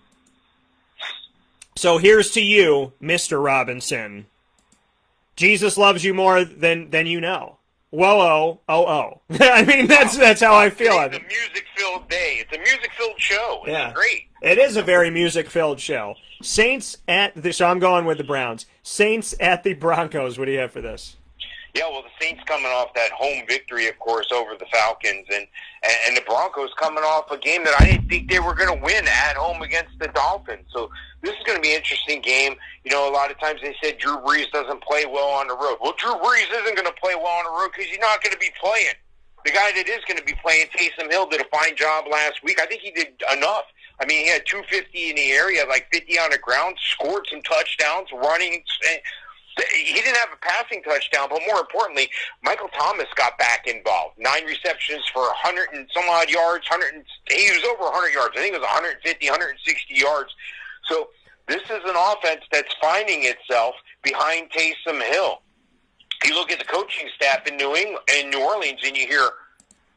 So here's to you, Mr. Robinson. Jesus loves you more than you know. Whoa, oh. I mean, that's how I feel. It's a music-filled day. It's a music-filled show. It's great. It is a very music-filled show. So I'm going with the Browns. Saints at the Broncos. What do you have for this? Yeah, well, the Saints coming off that home victory, of course, over the Falcons, and the Broncos coming off a game that I didn't think they were going to win at home against the Dolphins. So this is going to be an interesting game. You know, a lot of times they said Drew Brees doesn't play well on the road. Well, Drew Brees isn't going to play well on the road because he's not going to be playing. The guy that is going to be playing, Taysom Hill, did a fine job last week. I think he did enough. I mean, he had 250 in the area, like 50 on the ground, scored some touchdowns, running. He didn't have a passing touchdown, but more importantly, Michael Thomas got back involved. 9 receptions for 100 and some odd yards. He was over 100 yards. I think it was 150, 160 yards. So this is an offense that's finding itself behind Taysom Hill. You look at the coaching staff in New Orleans, and you hear,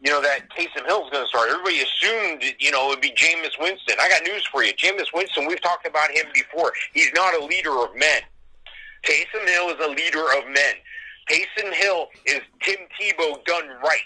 that Taysom Hill's going to start. Everybody assumed, it would be Jameis Winston. I got news for you. Jameis Winston, we've talked about him before. He's not a leader of men. Taysom Hill is a leader of men. Taysom Hill is Tim Tebow done right.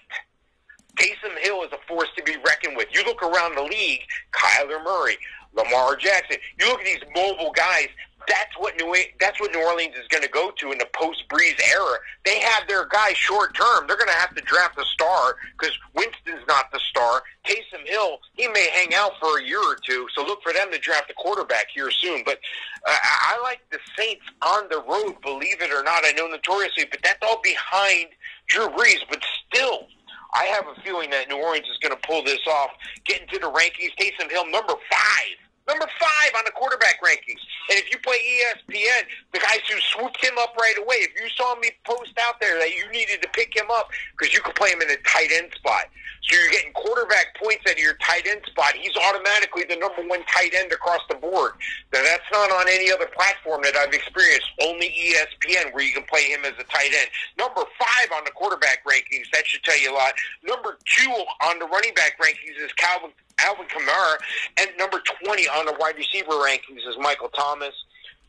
Taysom Hill is a force to be reckoned with. You look around the league, Kyler Murray, Lamar Jackson. You look at these mobile guys. That's what New Orleans is going to go to in the post-Breeze era. They have their guy short term. They're going to have to draft a star because Winston's not the star. Taysom Hill, he may hang out for a year or two, so look for them to draft a quarterback here soon. But I like the Saints on the road, believe it or not. I know notoriously, but that's all behind Drew Brees. But still, I have a feeling that New Orleans is going to pull this off, get into the rankings. Taysom Hill, number 5 on the quarterback rankings. And if you play ESPN, the guys who swooped him up right away, if you saw me post out there that you needed to pick him up because you could play him in a tight end spot. So you're getting quarterback points out of your tight end spot. He's automatically the number 1 tight end across the board. Now, that's not on any other platform that I've experienced, only ESPN, where you can play him as a tight end. Number 5 on the quarterback rankings, that should tell you a lot. Number 2 on the running back rankings is Alvin Kamara, and number 20 on the wide receiver rankings is Michael Thomas.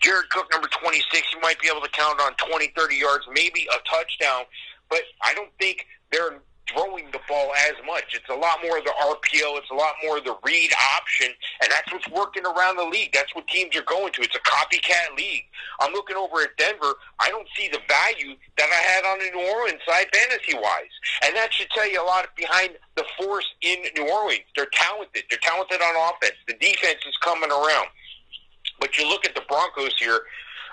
Jared Cook, number 26, you might be able to count on 20, 30 yards, maybe a touchdown, but I don't think they're throwing the ball as much. It's a lot more of the RPO. It's a lot more of the read option, and that's what's working around the league. That's what teams are going to. It's a copycat league. I'm looking over at Denver. I don't see the value that I had on the New Orleans side fantasy-wise, and that should tell you a lot behind the force in New Orleans. They're talented. They're talented on offense. The defense is coming around. But you look at the Broncos here.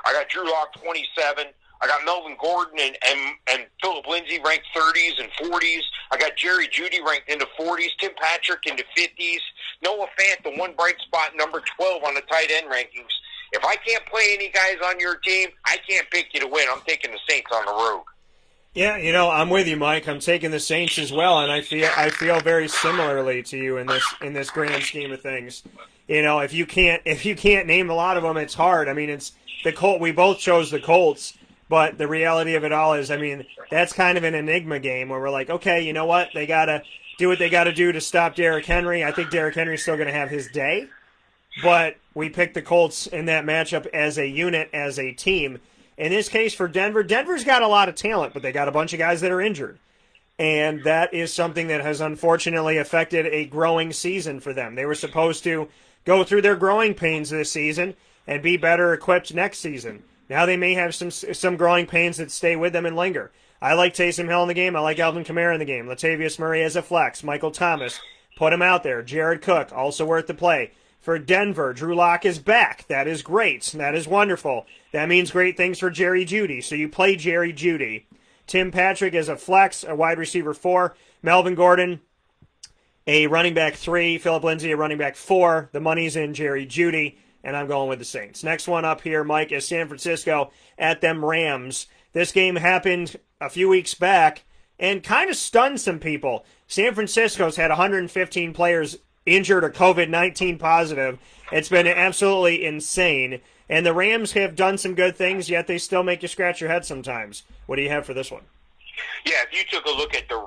I got Drew Lock 27. I got Melvin Gordon and Phillip Lindsay ranked 30s and 40s. I got Jerry Jeudy ranked in the 40s. Tim Patrick in the 50s. Noah Fant, the one bright spot, number 12 on the tight end rankings. If I can't play any guys on your team, I can't pick you to win. I'm taking the Saints on the road. Yeah, I'm with you, Mike. I'm taking the Saints as well, and I feel very similarly to you in this grand scheme of things. If you can't name a lot of them, it's hard. I mean, it's the Colt. We both chose the Colts. But the reality of it all is, I mean, that's kind of an enigma game where we're like, okay, you know what? They got to do what they got to do to stop Derrick Henry. I think Derrick Henry's still going to have his day. But we picked the Colts in that matchup as a unit, as a team. In this case for Denver, Denver's got a lot of talent, but they got a bunch of guys that are injured. And that is something that has unfortunately affected a growing season for them. They were supposed to go through their growing pains this season and be better equipped next season. Now they may have some growing pains that stay with them and linger. I like Taysom Hill in the game. I like Alvin Kamara in the game. Latavius Murray as a flex. Michael Thomas, put him out there. Jared Cook, also worth the play. For Denver, Drew Lock is back. That is great. That is wonderful. That means great things for Jerry Jeudy. So you play Jerry Jeudy. Tim Patrick as a flex, a wide receiver 4. Melvin Gordon, a running back 3. Phillip Lindsay, a running back 4. The money's in Jerry Jeudy. And I'm going with the Saints. Next one up here, Mike, is San Francisco at them Rams. This game happened a few weeks back and kind of stunned some people. San Francisco's had 115 players injured or COVID-19 positive. It's been absolutely insane. And the Rams have done some good things, yet they still make you scratch your head sometimes. What do you have for this one? Yeah, if you took a look at the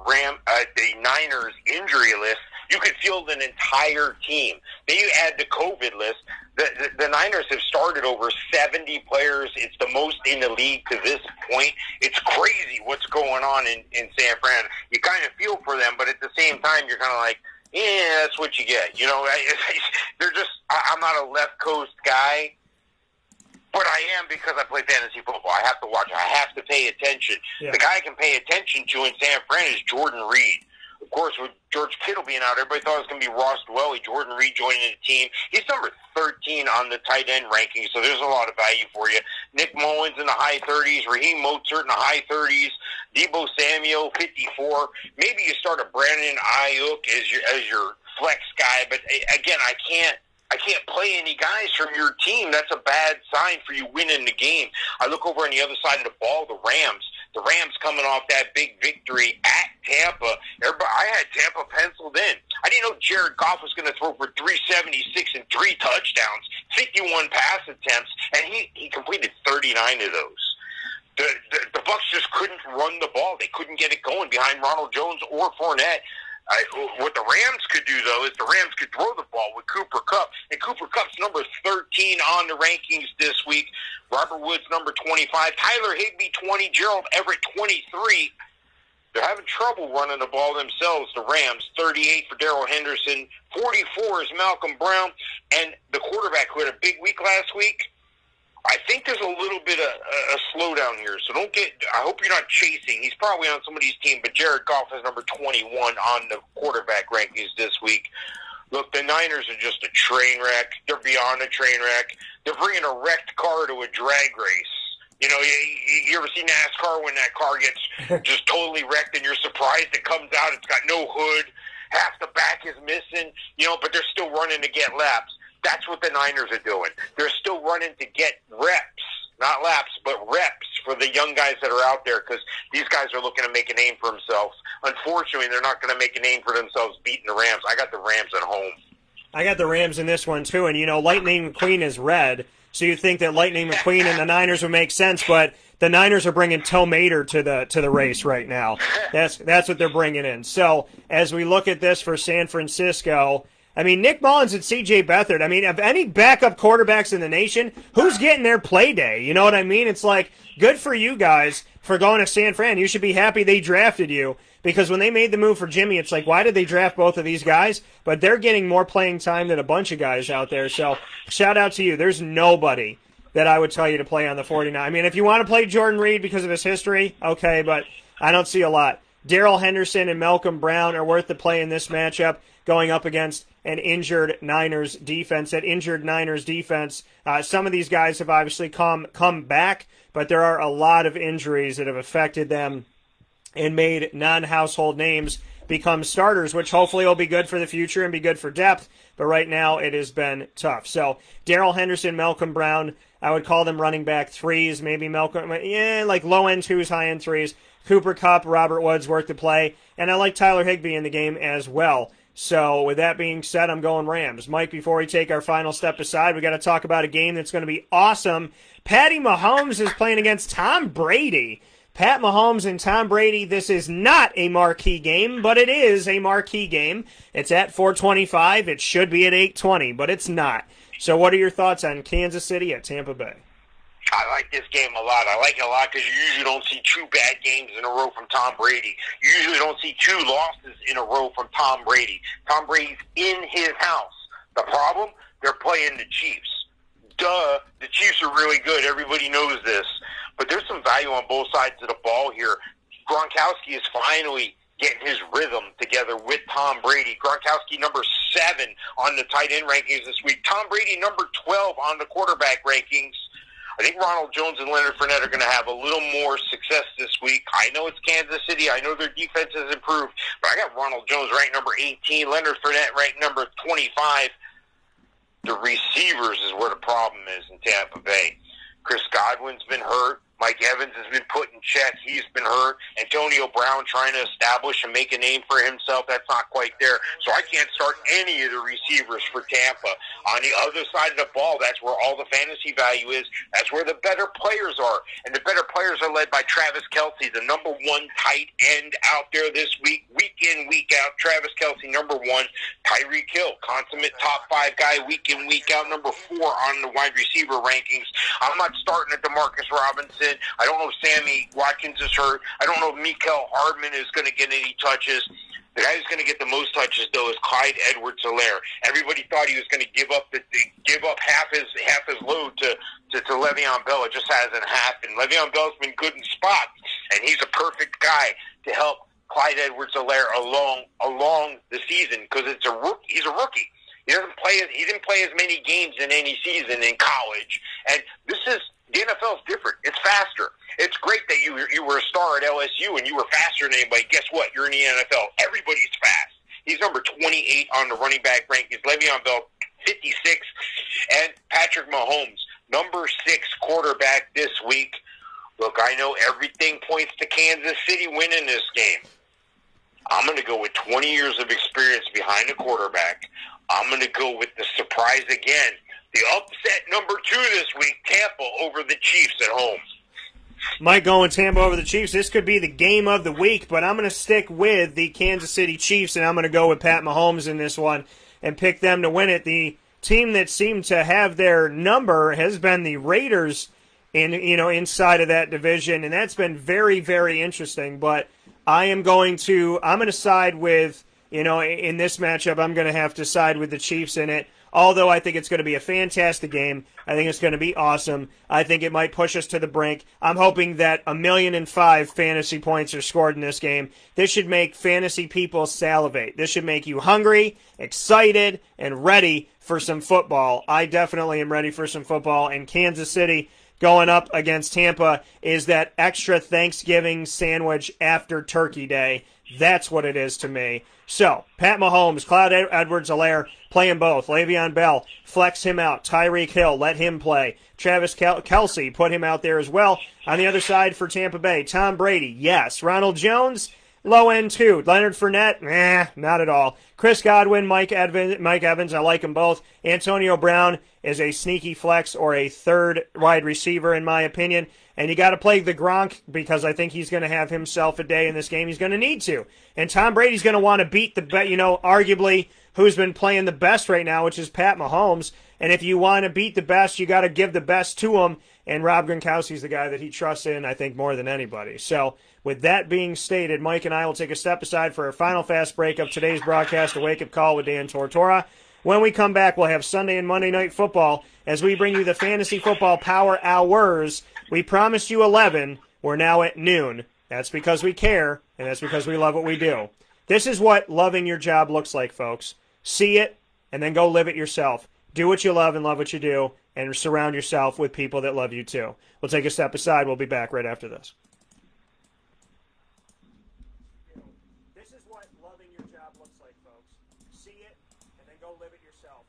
Niners injury list, you could field an entire team. Then you add the COVID list. The Niners have started over 70 players. It's the most in the league to this point. It's crazy what's going on in San Fran. You kind of feel for them, but at the same time, you're kind of like, yeah, that's what you get. They're just, I'm not a left coast guy, but I am because I play fantasy football. I have to watch. I have to pay attention. Yeah. The guy I can pay attention to in San Fran is Jordan Reed. Of course, with George Kittle being out, everybody thought it was going to be Ross Dwelly. Jordan Reed joining the team. He's number 13 on the tight end ranking, so there's a lot of value for you. Nick Mullins in the high 30s. Raheem Mostert in the high 30s. Debo Samuel, 54. Maybe you start a Brandon Ayuk as your flex guy, but again, I can't play any guys from your team. That's a bad sign for you winning the game. I look over on the other side of the ball, the Rams. The Rams coming off that big victory at Tampa. I had Tampa penciled in. I didn't know Jared Goff was going to throw for 376 and 3 touchdowns, 51 pass attempts, and he completed 39 of those. The Bucs just couldn't run the ball. They couldn't get it going behind Ronald Jones or Fournette. What the Rams could do, though, is the Rams could throw the ball with Cooper Kupp. And Cooper Kupp's number 13 on the rankings this week. Robert Woods, number 25. Tyler Higbee, 20. Gerald Everett, 23. They're having trouble running the ball themselves, the Rams. 38 for Darrell Henderson. 44 is Malcolm Brown. And the quarterback who had a big week last week, I think there's a little bit of a slowdown here. So I hope you're not chasing. He's probably on somebody's team, but Jared Goff is number 21 on the quarterback rankings this week. Look, the Niners are just a train wreck. They're beyond a train wreck. They're bringing a wrecked car to a drag race. You know, you ever see NASCAR when that car gets just totally wrecked and you're surprised it comes out, it's got no hood, half the back is missing, you know, but they're still running to get laps. That's what the Niners are doing. They're still running to get reps, not laps, but reps for the young guys that are out there because these guys are looking to make a name for themselves. Unfortunately, they're not going to make a name for themselves beating the Rams. I got the Rams at home. I got the Rams in this one, too. And, you know, Lightning McQueen is red, so you think that Lightning McQueen and the Niners would make sense, but the Niners are bringing Toe Mater to the race right now. That's what they're bringing in. So as we look at this for San Francisco, I mean, Nick Mullins and C.J. Beathard, I mean, of any backup quarterbacks in the nation, who's getting their play day? You know what I mean? It's like, good for you guys for going to San Fran. You should be happy they drafted you because when they made the move for Jimmy, it's like, why did they draft both of these guys? But they're getting more playing time than a bunch of guys out there. So shout out to you. There's nobody that I would tell you to play on the 49. I mean, if you want to play Jordan Reed because of his history, okay, but I don't see a lot. Darrell Henderson and Malcolm Brown are worth the play in this matchup going up against an injured Niners defense. That injured Niners defense, some of these guys have obviously come back, but there are a lot of injuries that have affected them and made non-household names become starters, which hopefully will be good for the future and be good for depth. But right now it has been tough. So Darrell Henderson, Malcolm Brown, I would call them running back threes, maybe Malcolm, like low-end twos, high-end threes. Cooper Kupp, Robert Woods worth the play. And I like Tyler Higbee in the game as well. So with that being said, I'm going Rams. Mike, before we take our final step aside, we got to talk about a game that's going to be awesome. Patty Mahomes is playing against Tom Brady. Pat Mahomes and Tom Brady, this is not a marquee game, but it is a marquee game. It's at 425. It should be at 820, but it's not. So what are your thoughts on Kansas City at Tampa Bay? I like this game a lot. I like it a lot because you usually don't see two bad games in a row from Tom Brady. You usually don't see two losses in a row from Tom Brady. Tom Brady's in his house. The problem? They're playing the Chiefs. Duh, the Chiefs are really good. Everybody knows this. But there's some value on both sides of the ball here. Gronkowski is finally getting his rhythm together with Tom Brady. Gronkowski number 7 on the tight end rankings this week. Tom Brady number 12 on the quarterback rankings. I think Ronald Jones and Leonard Fournette are going to have a little more success this week. I know it's Kansas City. I know their defense has improved, but I got Ronald Jones ranked number 18, Leonard Fournette ranked number 25. The receivers is where the problem is in Tampa Bay. Chris Godwin's been hurt. Mike Evans has been put in check. He's been hurt. Antonio Brown trying to establish and make a name for himself. That's not quite there. So I can't start any of the receivers for Tampa. On the other side of the ball, that's where all the fantasy value is. That's where the better players are. And the better players are led by Travis Kelce, the number 1 tight end out there this week. Week in, week out. Travis Kelce, number 1. Tyreek Hill, consummate top 5 guy, week in, week out. Number 4 on the wide receiver rankings. I'm not starting at DeMarcus Robinson. I don't know if Sammy Watkins is hurt. I don't know if Mecole Hardman is going to get any touches. The guy who's going to get the most touches, though, is Clyde Edwards-Helaire. Everybody thought he was going to give up half his load to Le'Veon Bell. It just hasn't happened. Le'Veon Bell's been good in spots, and he's a perfect guy to help Clyde Edwards-Helaire along the season because it's a rookie. He's a rookie. He didn't play as many games in any season in college, and the NFL is different. It's faster. It's great that you were a star at LSU and you were faster than anybody. Guess what? You're in the NFL. Everybody's fast. He's number 28 on the running back rankings. Le'Veon Bell, 56. And Patrick Mahomes, number 6 quarterback this week. Look, I know everything points to Kansas City winning this game. I'm going to go with 20 years of experience behind the quarterback. I'm going to go with the surprise again. The upset number 2 this week, Tampa over the Chiefs at home. Mike going Tampa over the Chiefs. This could be the game of the week, but I'm going to stick with the Kansas City Chiefs, and I'm going to go with Pat Mahomes in this one and pick them to win it. The team that seemed to have their number has been the Raiders inside of that division, and that's been very, very interesting. But I'm going to side with, in this matchup, I'm going to have to side with the Chiefs in it. Although I think it's going to be a fantastic game. I think it's going to be awesome. I think it might push us to the brink. I'm hoping that 1,000,005 fantasy points are scored in this game. This should make fantasy people salivate. This should make you hungry, excited, and ready for some football. I definitely am ready for some football. And Kansas City going up against Tampa is that extra Thanksgiving sandwich after Turkey Day. That's what it is to me. So, Pat Mahomes, Clyde Edwards-Helaire, playing both. Le'Veon Bell, flex him out. Tyreek Hill, let him play. Travis Kelce, put him out there as well. On the other side for Tampa Bay, Tom Brady, yes. Ronald Jones, low end too. Leonard Fournette, not at all. Chris Godwin, Mike Evans, I like them both. Antonio Brown is a sneaky flex or a third wide receiver in my opinion. And you got to play the Gronk because I think he's going to have himself a day in this game. He's going to need to. And Tom Brady's going to want to beat arguably who's been playing the best right now, which is Pat Mahomes. And if you want to beat the best, you got to give the best to him. And Rob Gronkowski's the guy that he trusts in, I think, more than anybody. So with that being stated, Mike and I will take a step aside for our final fast break of today's broadcast, a wake-up call with Dan Tortora. When we come back, we'll have Sunday and Monday Night Football as we bring you the Fantasy Football Power Hours. We promised you 11. We're now at noon. That's because we care, and that's because we love what we do. This is what loving your job looks like, folks. See it, and then go live it yourself. Do what you love and love what you do, and surround yourself with people that love you too. We'll take a step aside. We'll be back right after this. This is what loving your job looks like, folks. See it, and then go live it yourself.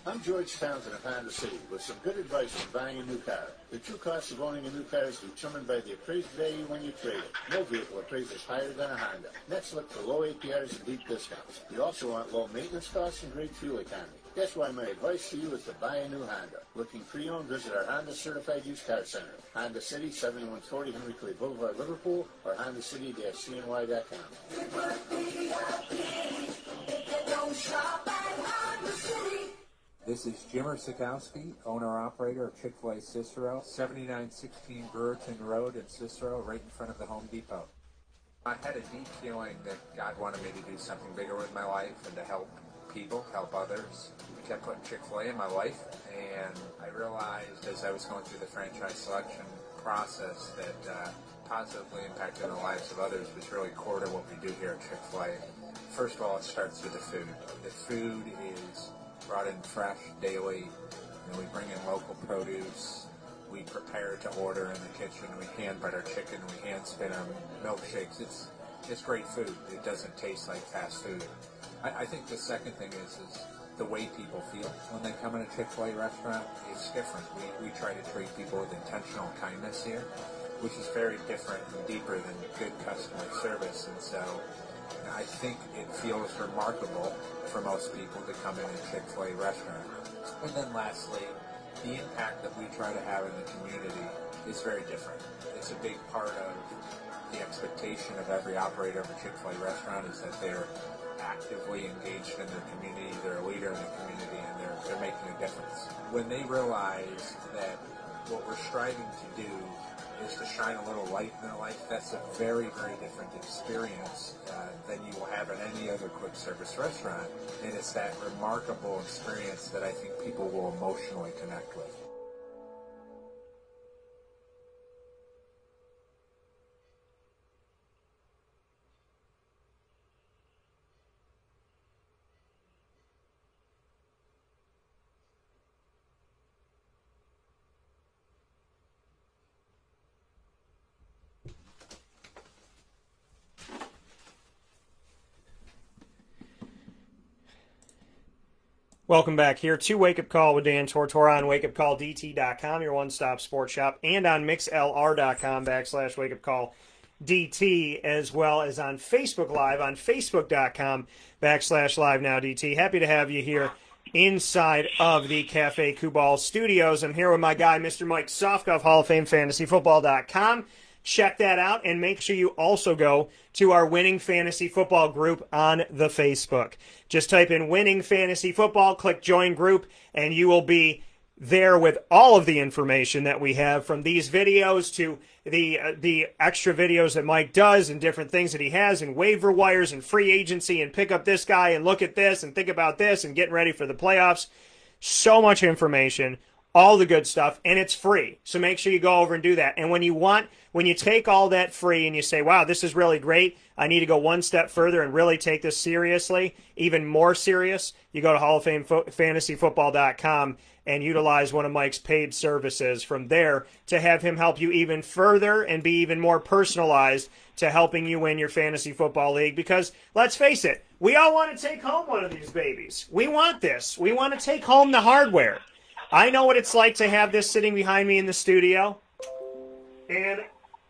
I'm George Townsend of Honda City with some good advice on buying a new car. The true cost of owning a new car is determined by the appraised value when you trade it. No vehicle appraises higher than a Honda. Next, look for low APRs and deep discounts. You also want low maintenance costs and great fuel economy. That's why my advice to you is to buy a new Honda. Looking pre-owned, visit our Honda Certified Used Car Center. Honda City, 7140 Henry Clay Boulevard, Liverpool, or HondaCity-CNY.com. This is Jimmer Sikowski, owner-operator of Chick-fil-A Cicero, 7916 Brewerton Road in Cicero, right in front of the Home Depot. I had a deep feeling that God wanted me to do something bigger with my life and to help people, help others. I kept putting Chick-fil-A in my life, and I realized as I was going through the franchise selection process that positively impacting the lives of others was really core to what we do here at Chick-fil-A. First of all, it starts with the food. The food is brought in fresh daily, and we bring in local produce. We prepare to order in the kitchen. We hand butter chicken. We hand spin our milkshakes. It's great food. It doesn't taste like fast food. I think the second thing is the way people feel when they come in a Chick-fil-A restaurant is different. We try to treat people with intentional kindness here, which is very different and deeper than good customer service. And so I think it feels remarkable for most people to come in a Chick-fil-A restaurant. And then lastly, the impact that we try to have in the community is very different. It's a big part of the expectation of every operator of a Chick-fil-A restaurant is that they're actively engaged in their community, they're a leader in the community, and they're making a difference. When they realize that what we're striving to do is to shine a little light in their life, that's a very, very different experience than you will have at any other quick service restaurant. And it's that remarkable experience that I think people will emotionally connect with. Welcome back here to Wake Up Call with Dan Tortora on WakeUpCallDT.com, your one-stop sports shop, and on MixLR.com/WakeUpCallDT, as well as on Facebook Live on Facebook.com/LiveNowDT. Happy to have you here inside of the Cafe Kubal studios. I'm here with my guy, Mr. Mike Sofka of Hall of Fame FantasyFootball.com. Check that out, and make sure you also go to our Winning Fantasy Football group on the Facebook. Just type in Winning Fantasy Football, click Join Group, and you will be there with all of the information that we have, from these videos to the extra videos that Mike does and different things that he has, and waiver wires and free agency and pick up this guy and look at this and think about this and getting ready for the playoffs. So much information, all the good stuff, and it's free. So make sure you go over and do that. And when you take all that free and you say, wow, this is really great, I need to go one step further and really take this seriously, even more serious, you go to Hall of Fame FantasyFootball.com and utilize one of Mike's paid services from there to have him help you even further and be even more personalized to helping you win your fantasy football league. Because let's face it, we all want to take home one of these babies. We want this. We want to take home the hardware. I know what it's like to have this sitting behind me in the studio, and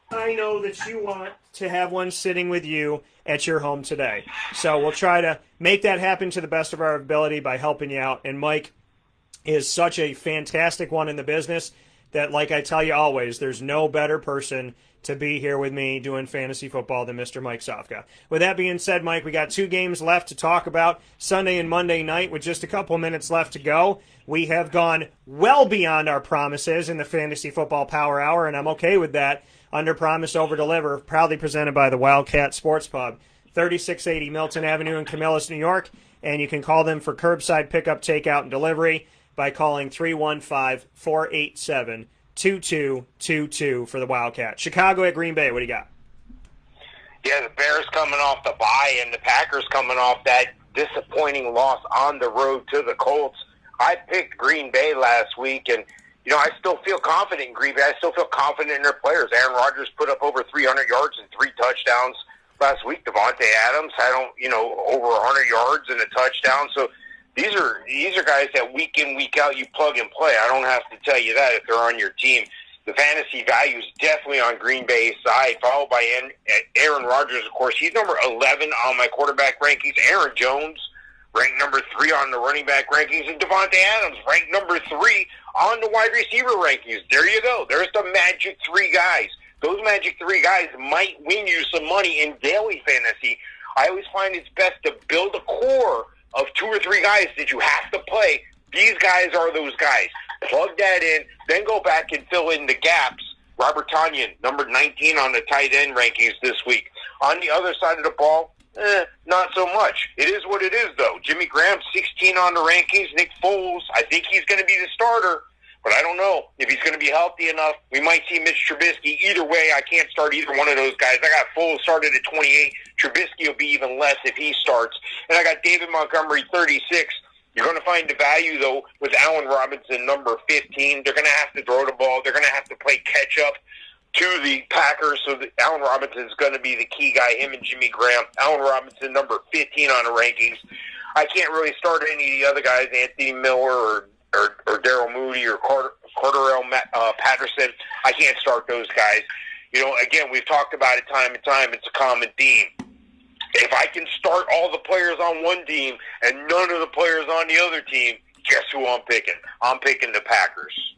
I know that you want to have one sitting with you at your home today. So we'll try to make that happen to the best of our ability by helping you out. And Mike is such a fantastic one in the business that, like I tell you always, there's no better person to be here with me doing fantasy football than Mr. Mike Sofka. With that being said, Mike, we got 2 games left to talk about, Sunday and Monday night, with just a couple minutes left to go. We have gone well beyond our promises in the Fantasy Football Power Hour, and I'm okay with that. Under promise, over deliver. Proudly presented by the Wildcat Sports Pub, 3680 Milton Avenue in Camillus, New York. And you can call them for curbside pickup, takeout, and delivery by calling 315-487-2222 for the Wildcat. Chicago at Green Bay, what do you got? Yeah, the Bears coming off the bye and the Packers coming off that disappointing loss on the road to the Colts. I picked Green Bay last week, and I still feel confident in Green Bay. I still feel confident in their players. Aaron Rodgers put up over 300 yards and 3 touchdowns last week. Devontae Adams had over 100 yards and a touchdown. So these are guys that week in, week out you plug and play. I don't have to tell you that if they're on your team. The fantasy value is definitely on Green Bay's side, followed by Aaron Rodgers, of course. He's number 11 on my quarterback rankings. Aaron Jones ranked number 3 on the running back rankings, and Devontae Adams ranked number 3 on the wide receiver rankings. There you go. There's the magic 3 guys. Those magic 3 guys might win you some money in daily fantasy. I always find it's best to build a core of 2 or 3 guys that you have to play. These guys are those guys. Plug that in, then go back and fill in the gaps. Robert Tonyan, number 19 on the tight end rankings this week. On the other side of the ball, not so much. It is what it is, though. Jimmy Graham, 16 on the rankings. Nick Foles, I think he's going to be the starter, but I don't know if he's going to be healthy enough. We might see Mitch Trubisky. Either way, I can't start either one of those guys. I got Foles started at 28. Trubisky will be even less if he starts. And I got David Montgomery, 36. You're going to find the value, though, with Allen Robinson, number 15. They're going to have to throw the ball. They're going to have to play catch-up to the Packers, so that Allen Robinson is going to be the key guy, him and Jimmy Graham. Allen Robinson, number 15 on the rankings. I can't really start any of the other guys, Anthony Miller or Darryl Moody or Cordarrelle Patterson. I can't start those guys. Again, we've talked about it time and time. It's a common theme. If I can start all the players on one team and none of the players on the other team, guess who I'm picking? I'm picking the Packers.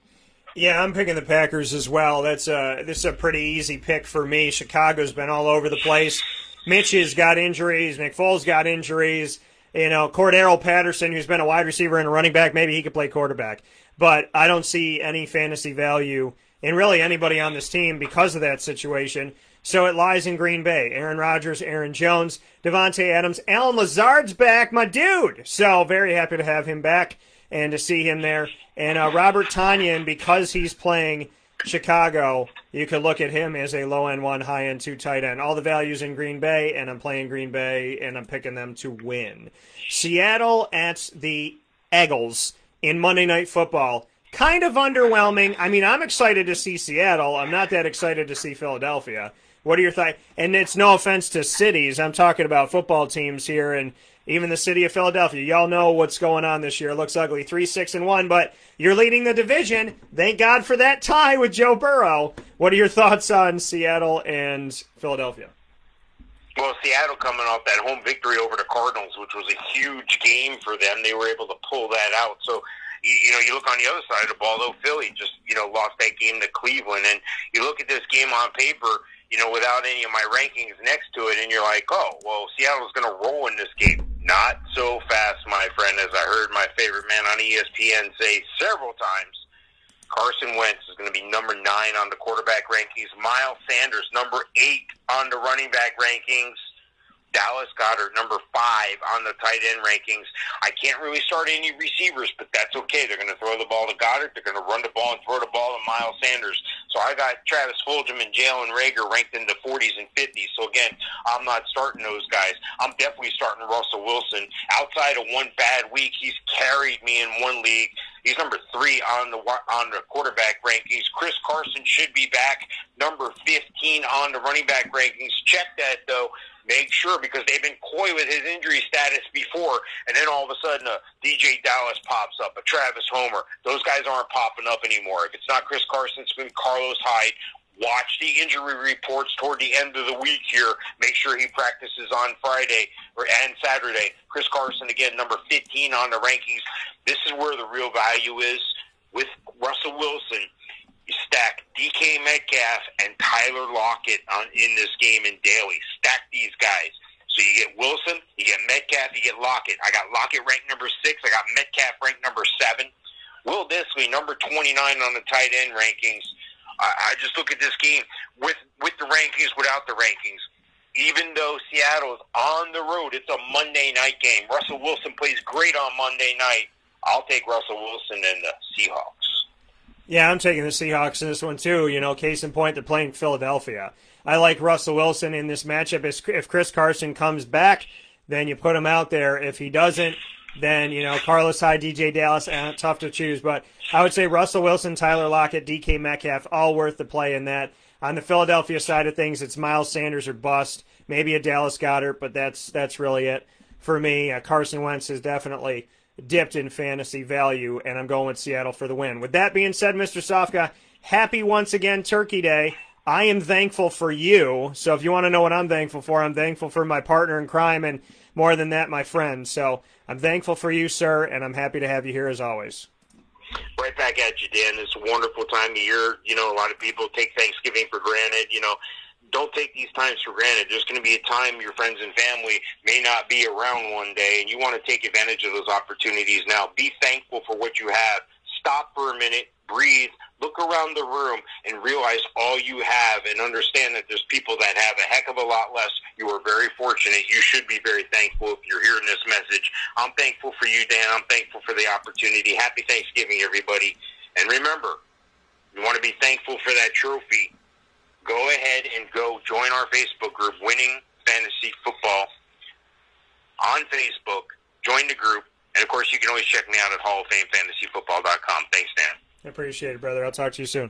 Yeah, I'm picking the Packers as well. This is a pretty easy pick for me. Chicago's been all over the place. Mitch has got injuries. Nick Foles got injuries. Cordarrelle Patterson, who's been a wide receiver and a running back, maybe he could play quarterback. But I don't see any fantasy value in really anybody on this team because of that situation. So it lies in Green Bay. Aaron Rodgers, Aaron Jones, Devontae Adams, Alan Lazard's back, my dude. So very happy to have him back and to see him there. And Robert Tonyan, because he's playing Chicago, you could look at him as a low-end 1, high-end 2 tight end. All the values in Green Bay, and I'm playing Green Bay, and I'm picking them to win. Seattle at the Eagles in Monday Night Football. Kind of underwhelming. I mean, I'm excited to see Seattle. I'm not that excited to see Philadelphia. What are your thoughts? And it's no offense to cities. I'm talking about football teams here, and even the city of Philadelphia. Y'all know what's going on this year. It looks ugly, 3-6-1, but you're leading the division. Thank God for that tie with Joe Burrow. What are your thoughts on Seattle and Philadelphia? Well, Seattle coming off that home victory over the Cardinals, which was a huge game for them. They were able to pull that out. So, you look on the other side of the ball, though, Philly just, lost that game to Cleveland. And you look at this game on paper, without any of my rankings next to it, and you're like, oh, well, Seattle's going to roll in this game. Not so fast, my friend, as I heard my favorite man on ESPN say several times. Carson Wentz is going to be number 9 on the quarterback rankings. Miles Sanders, number 8 on the running back rankings. Dallas Goedert, number 5 on the tight end rankings. I can't really start any receivers, but that's okay. They're going to throw the ball to Goddard. They're going to run the ball and throw the ball to Miles Sanders. So I got Travis Fulgham and Jalen Reagor ranked in the 40s and 50s. So again, I'm not starting those guys. I'm definitely starting Russell Wilson. Outside of one bad week, he's carried me in one league. He's number 3 on the quarterback rankings. Chris Carson should be back, number 15 on the running back rankings. Check that, though. Make sure, because they've been coy with his injury status before, and then all of a sudden a DJ Dallas pops up, a Travis Homer. Those guys aren't popping up anymore. If it's not Chris Carson, it's been Carlos Hyde. Watch the injury reports toward the end of the week here. Make sure he practices on Friday and Saturday. Chris Carson, again, number 15 on the rankings. This is where the real value is. With Russell Wilson, you stack DK Metcalf and Tyler Lockett in this game in daily. Stack these guys. So you get Wilson, you get Metcalf, you get Lockett. I got Lockett ranked number 6. I got Metcalf ranked number 7. Will Dissly, number 29 on the tight end rankings. I just look at this game with the rankings, without the rankings. Even though Seattle's on the road, it's a Monday night game. Russell Wilson plays great on Monday night. I'll take Russell Wilson and the Seahawks. Yeah, I'm taking the Seahawks in this one too. Case in point, they're playing Philadelphia. I like Russell Wilson in this matchup. If Chris Carson comes back, then you put him out there. If he doesn't, then, Carlos Hyde, DJ Dallas, tough to choose. But I would say Russell Wilson, Tyler Lockett, DK Metcalf, all worth the play in that. On the Philadelphia side of things, it's Miles Sanders or bust. Maybe a Dallas Goedert, but that's really it for me. Carson Wentz is definitely dipped in fantasy value, and I'm going with Seattle for the win. With that being said, Mr. Sofka, happy once again Turkey Day. I am thankful for you. So if you want to know what I'm thankful for, I'm thankful for my partner in crime, and more than that, my friend. So I'm thankful for you, sir, and I'm happy to have you here as always. Right back at you, Dan. It's a wonderful time of year. A lot of people take Thanksgiving for granted. Don't take these times for granted. There's going to be a time your friends and family may not be around one day, and you want to take advantage of those opportunities now. Be thankful for what you have. Stop for a minute, breathe, look around the room, and realize all you have, and understand that there's people that have a heck of a lot less. You are very fortunate. You should be very thankful if you're hearing this message. I'm thankful for you, Dan. I'm thankful for the opportunity. Happy Thanksgiving, everybody. And remember, you want to be thankful for that trophy. Go ahead and go join our Facebook group, Winning Fantasy Football, on Facebook. Join the group. And, of course, you can always check me out at HallOfFameFantasyFootball.com. Thanks, Dan. I appreciate it, brother. I'll talk to you soon.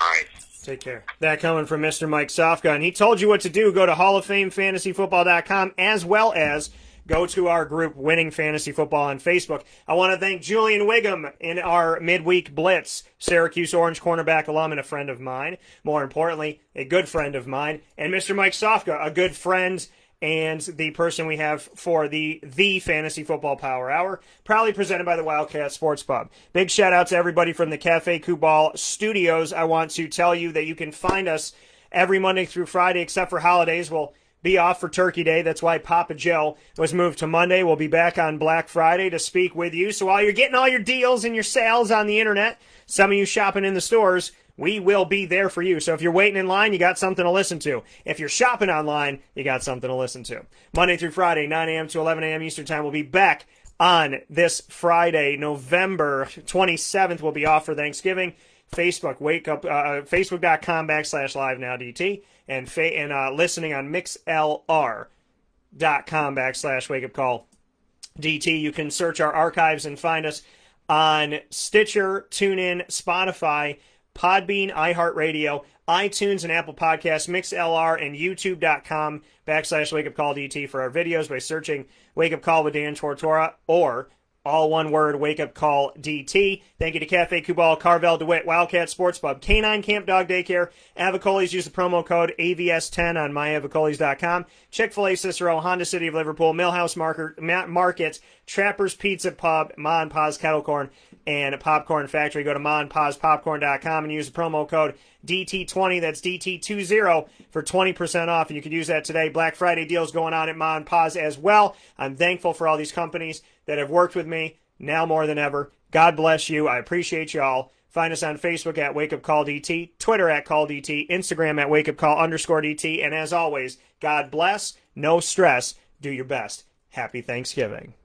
All right. Take care. That coming from Mr. Mike Sofka. And he told you what to do. Go to HallOfFameFantasyFootball.com, as well as go to our group, Winning Fantasy Football, on Facebook. I want to thank Julian Wiggum in our midweek blitz, Syracuse Orange cornerback alum and a friend of mine. More importantly, a good friend of mine. And Mr. Mike Sofka, a good friend and the person we have for the Fantasy Football Power Hour, proudly presented by the Wildcat Sports Pub. Big shout out to everybody from the Cafe Kubal Studios. I want to tell you that you can find us every Monday through Friday, except for holidays. We'll be off for Turkey Day. That's why Papa Joe was moved to Monday. We'll be back on Black Friday to speak with you. So while you're getting all your deals and your sales on the internet, some of you shopping in the stores, we will be there for you. So if you're waiting in line, you got something to listen to. If you're shopping online, you got something to listen to. Monday through Friday, 9 a.m. to 11 a.m. Eastern Time. We'll be back on this Friday, November 27th. We'll be off for Thanksgiving. Facebook, Facebook.com/live-now-DT, and listening on MixLR.com/WakeUpCall-DT. You can search our archives and find us on Stitcher, TuneIn, Spotify, Podbean, iHeartRadio, iTunes and Apple Podcasts, MixLR, and YouTube.com/WakeUpCallDT for our videos by searching Wake Up Call with Dan Tortora, or all one word, Wake Up Call DT. Thank you to Cafe Kubal, Carvel, DeWitt, Wildcat Sports Pub, Canine Camp Dog Daycare, Avicoli's. Use the promo code AVS10 on myavicolis.com. Chick-fil-A Cicero, Honda City of Liverpool, Millhouse Market, Trapper's Pizza Pub, Ma and Pa's Kettle Corn, and Popcorn Factory. Go to maandpazpopcorn.com and use the promo code DT20, that's DT20, for 20% off, and you can use that today. Black Friday deals going on at Ma and Pa's as well. I'm thankful for all these companies that have worked with me now more than ever. God bless you. I appreciate you all. Find us on Facebook at WakeUpCallDT, Twitter at CallDT, Instagram at WakeUpCall_DT, and as always, God bless, no stress, do your best. Happy Thanksgiving.